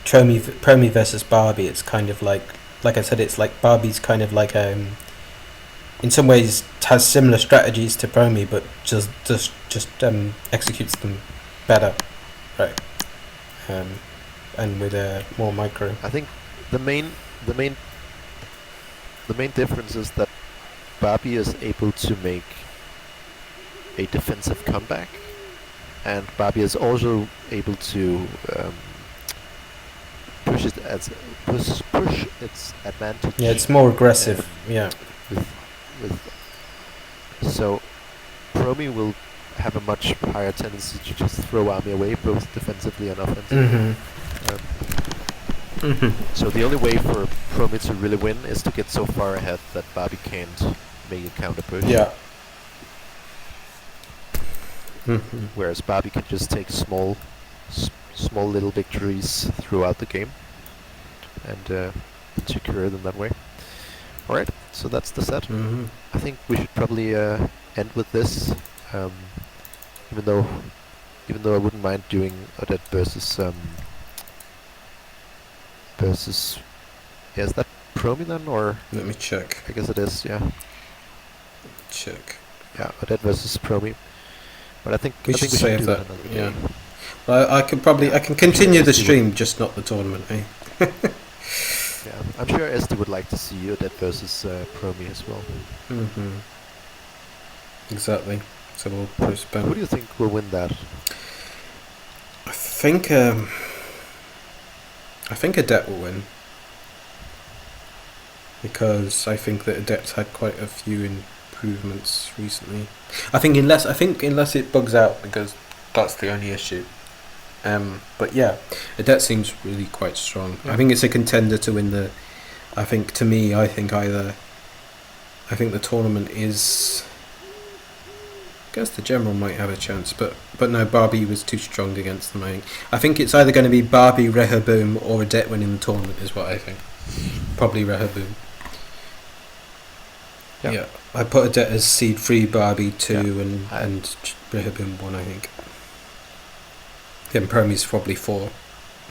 Promi versus Barbie, it's kind of like I said, it's like Barbie's kind of like, in some ways has similar strategies to Promi, but just executes them better, right? And with more micro. I think the main difference is that Barbie is able to make a defensive comeback, and Barbie is also able to push its advantage. Yeah, it's more aggressive. Yeah. So Promi will have a much higher tendency to just throw army away, both defensively and offensively. So the only way for Promi to really win is to get so far ahead that Barbie can't make a counter push. Yeah. Whereas Barbie can just take small little victories throughout the game and secure them that way. Alright, so that's the set. I think we should probably end with this, even though I wouldn't mind doing Odette versus yeah, is that Promi then, or? Let me check. I guess it is, yeah. Check. Yeah, Odette versus Promi. But I think We should save do that. another Yeah. day. Well, I can continue the stream, just not the tournament, eh? Yeah, I'm sure Esty would like to see Odette versus Promi as well. Exactly. So we'll Who postpone. do you think will win that? I think Adept will win, because I think that Adept's had quite a few improvements recently. I think unless it bugs out, because that's the only issue. But yeah, Adept seems really quite strong. Yeah. I think it's a contender to win the. I think the tournament is. I guess the general might have a chance, but no, Barbie was too strong against them. I think it's either going to be Barbie, Rehoboam, or Adept winning the tournament, is what I think. Probably Rehoboam. Yeah, I put Adept as seed 3, Barbie 2, and Rehoboam 1, I think. Then Promi's probably 4,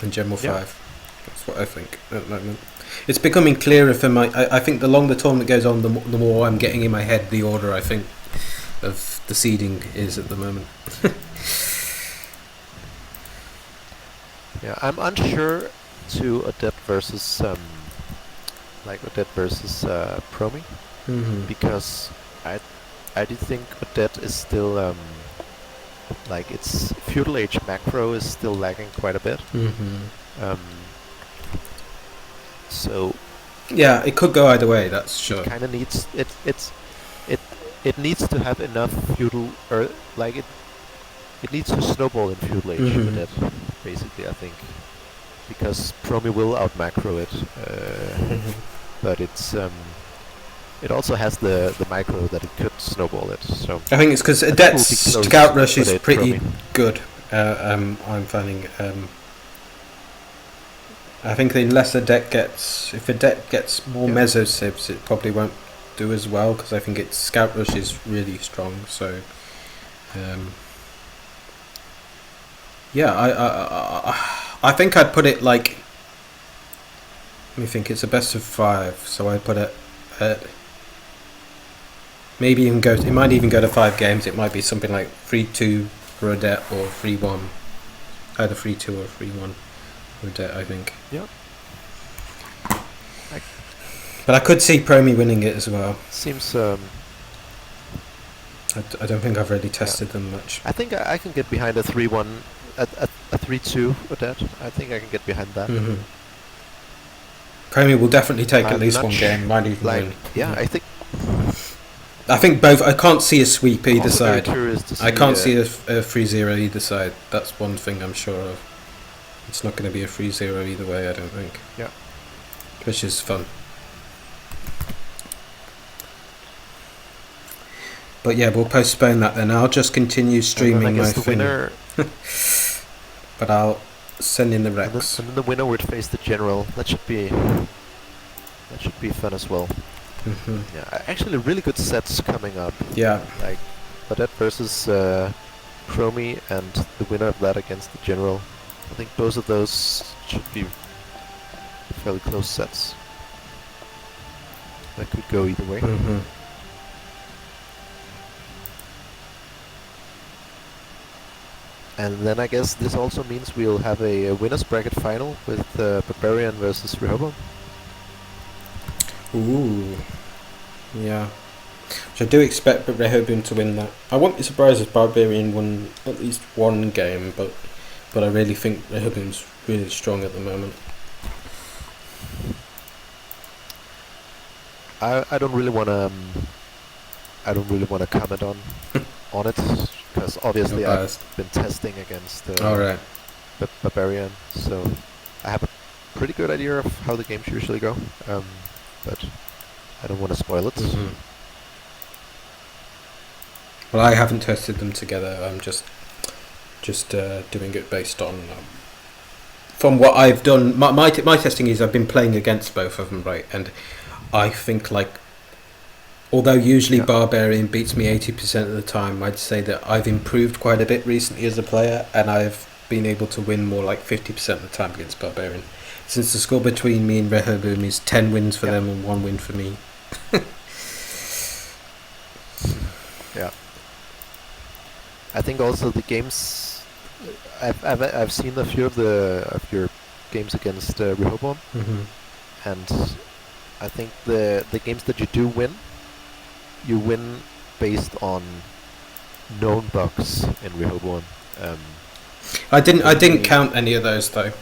and General 5. That's what I think at the moment. It's becoming clearer for my. I think the longer the tournament goes on, the more I'm getting in my head the order I think of the seeding is at the moment. Yeah, I'm unsure to Adept versus Promi, because I do think Adept is still like its feudal age macro is still lagging quite a bit. So yeah, it could go either way. That's sure. Kind of needs it needs to have enough feudal, or like it needs to snowball in feudal age with it, basically, I think, because Promi will out macro it, but it's it also has the micro that it could snowball it. So I think it's because Adept's scout rush is pretty good. I'm finding. I think unless Adept gets more meso sibs, it probably won't do as well, because I think its scout rush is really strong. So, yeah, I think I'd put it like me think. It's a best of 5, so I put it at maybe even go. It might even go to 5 games. It might be something like 3-2 Rodette or 3-1, either 3-2 or 3-1 Rodette. I think. Yeah. But I could see Promi winning it as well. Seems. I don't think I've really tested them much. I think I can get behind a 3-1, a 3-2 with that. I think I can get behind that. Mm-hmm. Promi will definitely take at least one game. Might even win. Yeah, I think both. I can't see a sweep either side. I can't see a 3-0 either side. That's one thing I'm sure of. It's not going to be a 3-0 either way, I don't think. Yeah. Which is fun. But yeah, we'll postpone that then. I'll just continue streaming my thing. Winner. But I'll send in the Rex. And then the winner would face the general. That should be fun as well. Mm-hmm. Yeah, actually, really good sets coming up. Yeah. Like Badette versus Promi, and the winner of that against the general. I think both of those should be fairly close sets. That could go either way. Mm-hmm. And then I guess this also means we'll have a winner's bracket final with Barbarian versus Rehoboam. Ooh. Yeah. Which I do expect Rehoboam to win that. I won't be surprised if Barbarian won at least one game, but I really think Rehoboam's really strong at the moment. I don't really wanna comment on it, because obviously I've been testing against Barbarian, so I have a pretty good idea of how the games usually go, but I don't want to spoil it. Mm-hmm. Well, I haven't tested them together. I'm just doing it based on from what I've done. My testing is I've been playing against both of them, right? And I think, like, although usually Barbarian beats me 80% of the time, I'd say that I've improved quite a bit recently as a player, and I've been able to win more like 50% of the time against Barbarian. Since the score between me and Rehoboam is 10 wins for them and 1 win for me. Yeah. I think also the games, I've seen a few of your games against Rehoboam, and I think the games that you do win, you win based on known bugs in Rehoboam. I didn't count any of those though.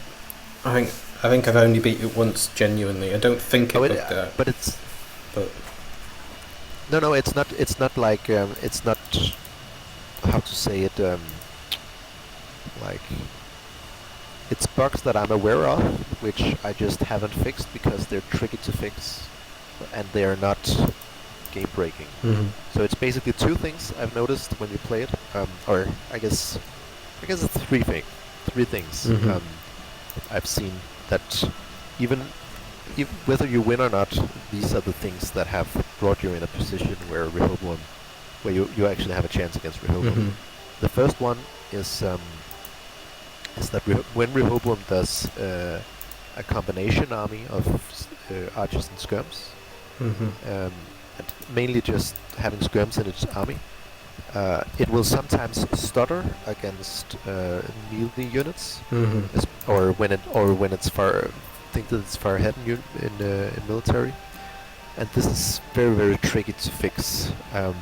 I think I've only beat it once genuinely. I don't think it bugged out. But no, it's not. It's not like it's not. How to say it? Like, it's bugs that I'm aware of, which I just haven't fixed because they're tricky to fix, and they're not game breaking. Mm-hmm. So it's basically 2 things I've noticed when you play it, or I guess it's 3 things. Mm-hmm. I've seen that even whether you win or not, these are the things that have brought you in a position where you actually have a chance against Rehoboam. Mm-hmm. The first one is that when Rehoboam does a combination army of archers and skirms, and mainly just having skirms in its army, it will sometimes stutter against melee units, or when it's far. Think that it's far ahead in military, and this is very, very tricky to fix. I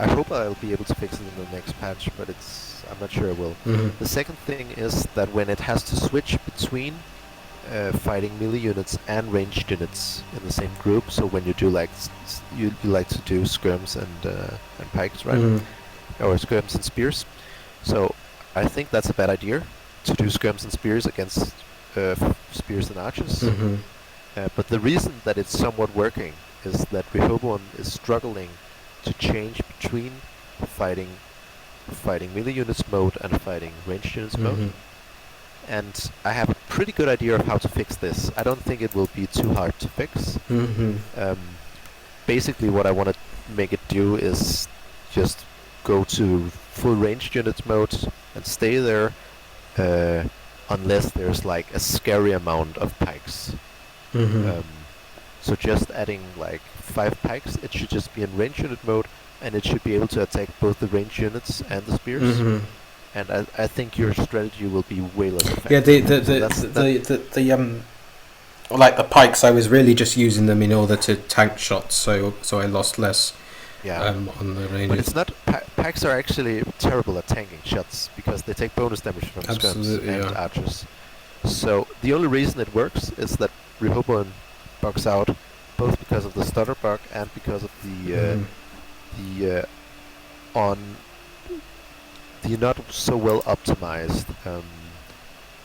hope I'll be able to fix it in the next patch, but I'm not sure I will. Mm-hmm. The second thing is that when it has to switch between fighting melee units and ranged units in the same group, so when you do like you like to do skirms and pikes, right? Mm-hmm. Or skirms and spears. So I think that's a bad idea to do skirms and spears against spears and archers. Mm-hmm. But the reason that it's somewhat working is that Rehoboam is struggling to change between fighting melee units mode and fighting ranged units mode. And I have a pretty good idea of how to fix this. I don't think it will be too hard to fix. Basically what I want to make it do is just go to full ranged units mode and stay there, unless there's like a scary amount of pikes. Mm-hmm. So just adding like 5 pikes, it should just be in range unit mode, and it should be able to attack both the range units and the spears. Mm-hmm. And I think your strategy will be way less effective. Yeah, So like the pikes, I was really just using them in order to tank shots, so I lost less yeah. On the ranges. But it's not. Pikes are actually terrible at tanking shots because they take bonus damage from skirms and archers. So the only reason it works is that Rehoboam bugs out, both because of the stutter bug and because of the not so well optimized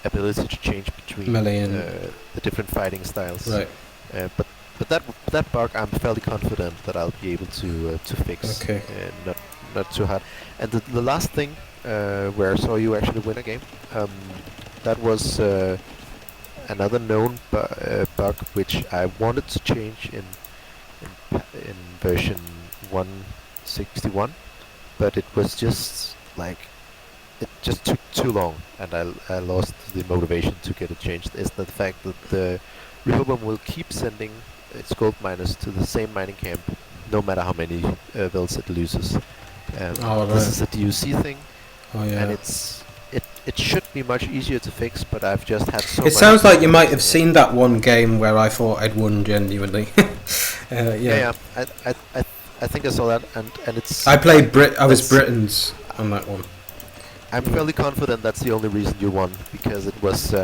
ability to change between the different fighting styles. Right. But that bug I'm fairly confident that I'll be able to fix. Okay. Not too hard. And the last thing where I saw you actually win a game, that was another known bug which I wanted to change in version 161, but it was just like it just took too long, and I lost the motivation to get it changed. Is the fact that the Rehoboam will keep sending its gold miners to the same mining camp, no matter how many vills it loses. This is a DUC thing, and it should be much easier to fix, but I've just had so. It sounds like you might have seen that one game where I thought I'd won genuinely. Yeah. I think I saw that, and it's. I played I was Britons on that one. I'm fairly confident that's the only reason you won, because it was.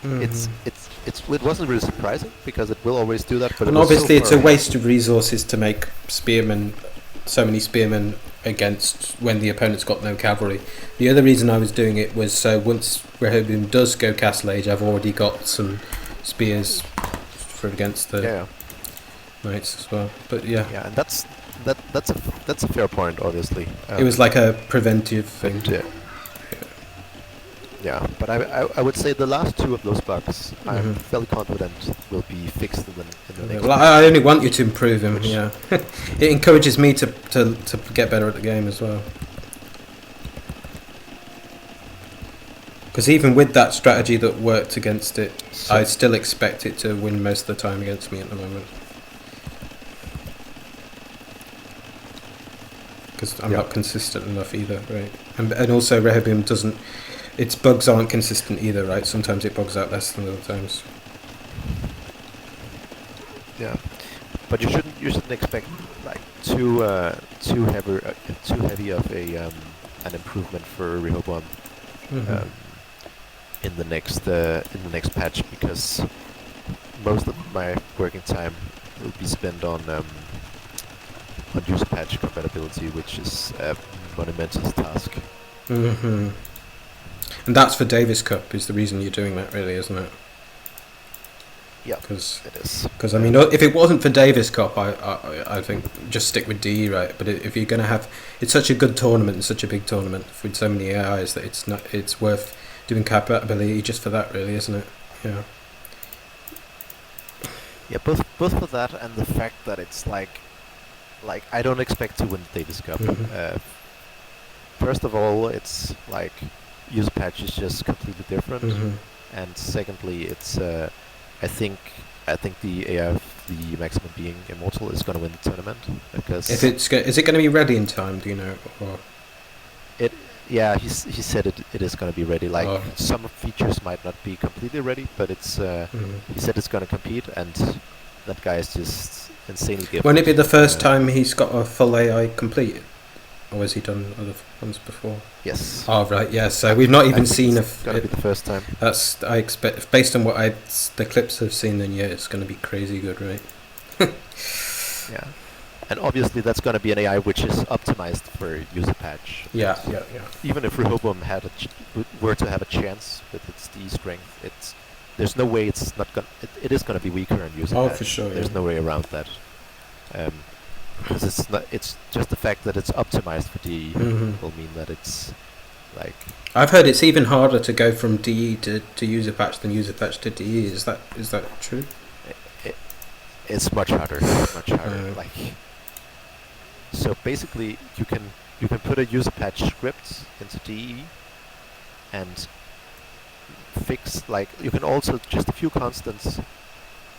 It wasn't really surprising because it will always do that, but and obviously it's a waste of resources to make so many spearmen against when the opponent's got no cavalry. The other reason I was doing it was so once Rehoboam does go Castle Age, I've already got some spears for against the knights as well. But yeah, and that's a fair point, obviously. It was like a preventive thing. Yeah, but I would say the last 2 of those bugs I'm fairly confident will be fixed in the next. Well, I only want you to improve him. Yeah, it encourages me to get better at the game as well. Because even with that strategy that worked against it, I still expect it to win most of the time against me at the moment. Because I'm not consistent enough either, right? And also Rehoboam doesn't. Its bugs aren't consistent either, right? Sometimes it bugs out less than other times. Yeah, but you shouldn't expect like too heavy of an improvement for Rehoboam in the next patch, because most of my working time will be spent on user patch compatibility, which is a monumental task. And that's for Davis Cup is the reason you're doing that, really, isn't it? Yeah, it is. Because I mean, if it wasn't for Davis Cup, I think just stick with DE, right? But if you're going to have, it's such a good tournament, and such a big tournament with so many AIs that it's worth doing compatibility just for that, really, isn't it? Yeah. Yeah, both for that and the fact that it's like I don't expect to win the Davis Cup. First of all, it's like user patch is just completely different, and secondly, it's I think the AI of the maximum being immortal is going to win the tournament, because if is it going to be ready in time? Do you know? Or? He said it is going to be ready. Like some features might not be completely ready, but it's he said it's going to compete, and that guy is just insanely gifted. Won't it be the first time he's got a full AI complete? Or has he done other ones before? Yes. Oh, right, yeah. So we've not even seen it's going to be the first time. I expect, based on what the clips I've seen, then yeah, it's going to be crazy good, right? Yeah. And obviously that's going to be an AI which is optimized for user patch. Yeah. Even if Rehoboam were to have a chance with its D strength, there's no way it's not going. It is going to be weaker on user patch. Oh, for sure. There's no way around that. Because it's just the fact that it's optimized for DE will mean that it's like. I've heard it's even harder to go from DE to user patch than user patch to DE. Is that true? It's much harder. Like, so basically, you can put a user patch script into DE, and fix, like, you can also, just a few constants.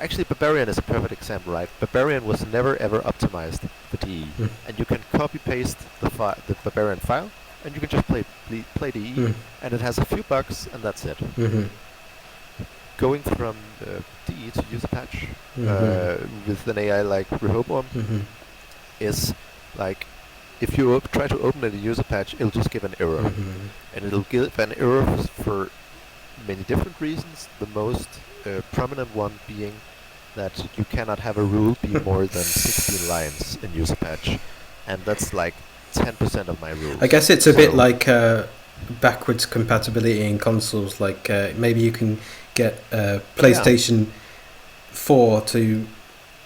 Actually, Barbarian is a perfect example, right? Barbarian was never ever optimized for DE, and you can copy paste the Barbarian file, and you can just play DE, and it has a few bugs, and that's it. Going from DE to user patch with an AI like Rehoboam is like, if you try to open it in user patch, it'll just give an error, and it'll give an error for many different reasons. The most prominent one being that you cannot have a rule be more than 16 lines in user patch, and that's like 10% of my rules. I guess it's a bit like backwards compatibility in consoles. Like maybe you can get PlayStation 4 to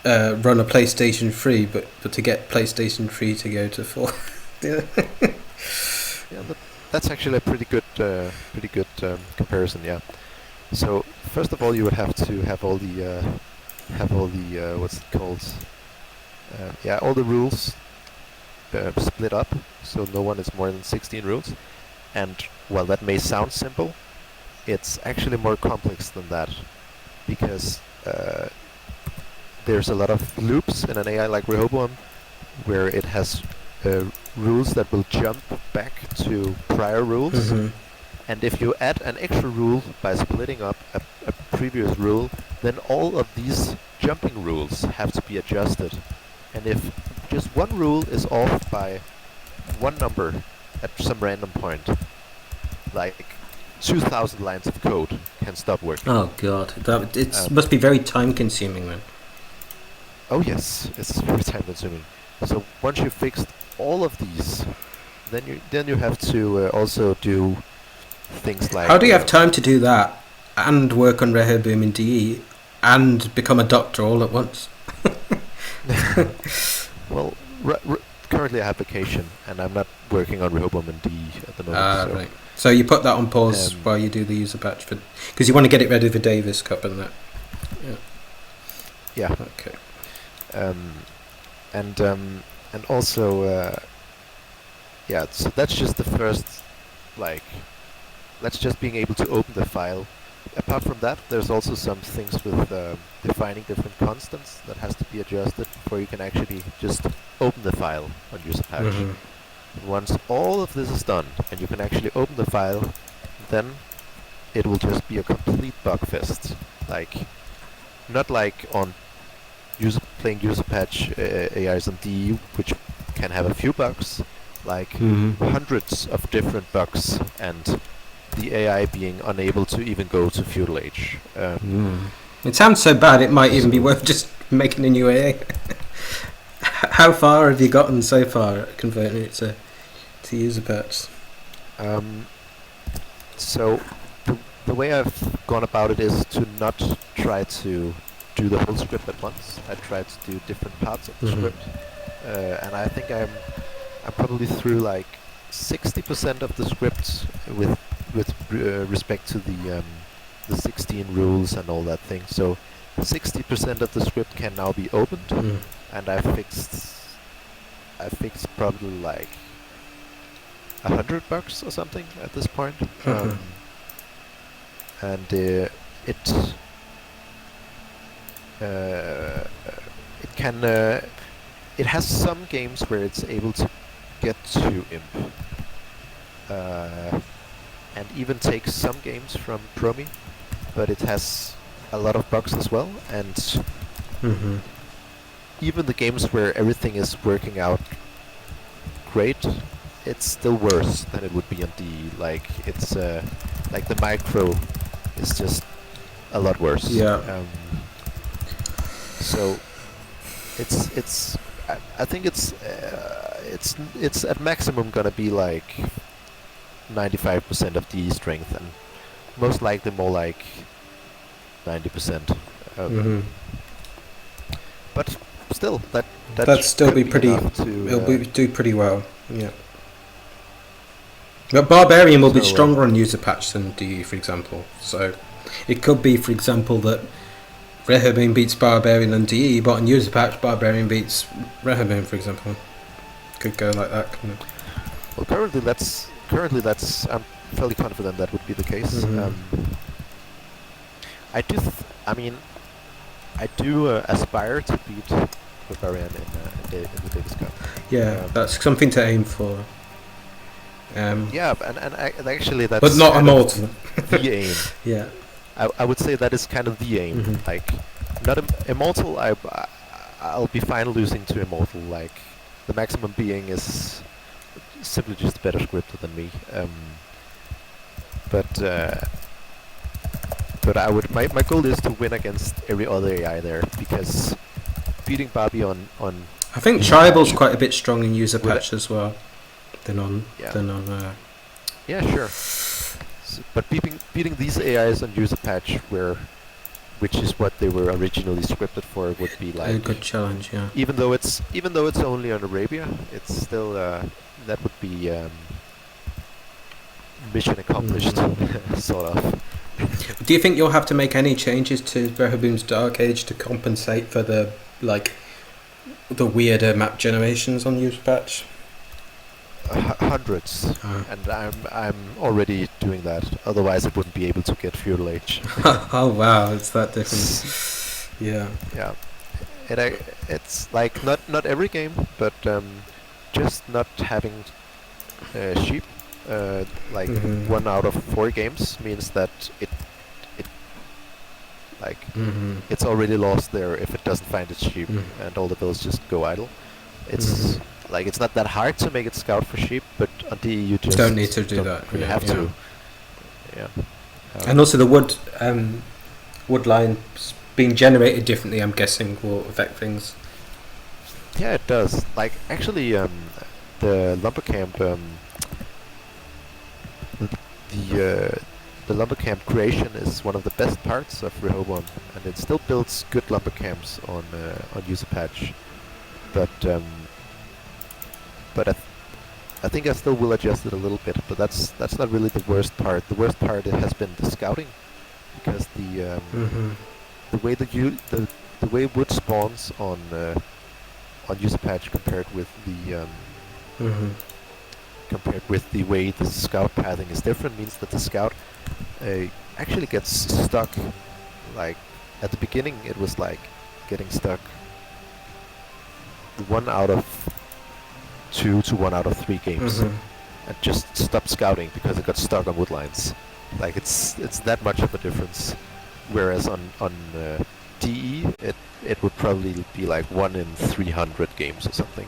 run a PlayStation 3, but to get PlayStation 3 to go to 4. That's actually a pretty good comparison. Yeah. So first of all, you would have to have all the what's it called? All the rules split up, so no one is more than 16 rules. And while that may sound simple, it's actually more complex than that, because there's a lot of loops in an AI like Rehoboam, where it has rules that will jump back to prior rules. And if you add an extra rule by splitting up a previous rule, then all of these jumping rules have to be adjusted. And if just one rule is off by one number at some random point, like 2,000 lines of code can stop working. Oh god, it must be very time consuming then. Oh yes, it's very time consuming. So once you've fixed all of these, then you have to also do things like... How do you have time to do that and work on Rehoboam and DE and become a doctor all at once? Well, currently I have vacation and I'm not working on Rehoboam and DE at the moment. Right. So you put that on pause while you do the user patch, because you want to get it ready for Davis Cup and that. Yeah. Okay. And also, so that's just the first, like, that's just being able to open the file. Apart from that, there's also some things with defining different constants that has to be adjusted before you can actually just open the file on user patch. Once all of this is done, and you can actually open the file, then it will just be a complete bug fest. Like, not like on playing user patch AIs on DE, which can have a few bugs, like hundreds of different bugs, and the AI being unable to even go to feudal age. It sounds so bad it might even be worth just making a new AI. How far have you gotten so far at converting it to user patch? So the way I've gone about it is to not try to do the whole script at once. I try to do different parts of the script, and I think I'm probably through like 60% of the script with respect to the 16 rules and all that thing. So 60% of the script can now be opened, and I fixed probably like 100 bugs or something at this point. And it can it has some games where it's able to get to imp, and even takes some games from Promi, but it has a lot of bugs as well, and even the games where everything is working out great, it's still worse than it would be on DE. Like, it's like the micro is just a lot worse. So it's I think it's at maximum gonna be like 95% of DE strength, and most likely more like 90%. But still, that'd still be pretty. It'll do pretty well. Yeah. But Barbarian will be stronger on user patch than DE, for example. So it could be, for example, that Rehoboam beats Barbarian and DE, but on user patch, Barbarian beats Rehoboam, for example. Could go like that, couldn't it? Well, currently that's I'm fairly confident that would be the case. I mean, I do aspire to beat Barbarian in the Davis Cup. Yeah, that's something to aim for. Yeah, and actually that's but not kind immortal. of the aim. Yeah. I would say that is kind of the aim. Mhm. Like, not immortal. I'll be fine losing to immortal. Like, the maximum being is simply just a better scripter than me. But I would my goal is to win against every other AI there, because beating Bobby on I think user Tribal's patch quite a bit strong in user would- patch as well than on Yeah. than on. Yeah, sure. But beating these AIs on user patch, which is what they were originally scripted for, would be like a good challenge. Yeah. even though it's only on Arabia, it's still that would be mission accomplished, sort of. Do you think you'll have to make any changes to Rehoboam's Dark Age to compensate for the weirder map generations on user patch? Hundreds, and I'm already doing that. Otherwise, I wouldn't be able to get Feudal Age. Oh wow, it's that different. Yeah. Yeah, it's like not every game, but just not having sheep. Like 1 out of 4 games means that it like it's already lost there if it doesn't find its sheep, and all the builds just go idle. It's like it's not that hard to make it scout for sheep, but on DE you just don't need to do that. You have to. Yeah. And also the wood line being generated differently, I'm guessing, will affect things. Yeah, it does. Like, actually, the lumber camp, the lumber camp creation is one of the best parts of Rehoboam, and it still builds good lumber camps on user patch. But I think I still will adjust it a little bit. But that's not really the worst part. The worst part has been the scouting, because the way the way wood spawns on user patch compared with the way the scout pathing is different, means that the scout actually gets stuck. Like, at the beginning it was like getting stuck 1 out of 2 to 1 out of 3 games, and just stopped scouting because it got stuck on wood lines. Like, it's that much of a difference. Whereas on DE, it would probably be like 1 in 300 games or something.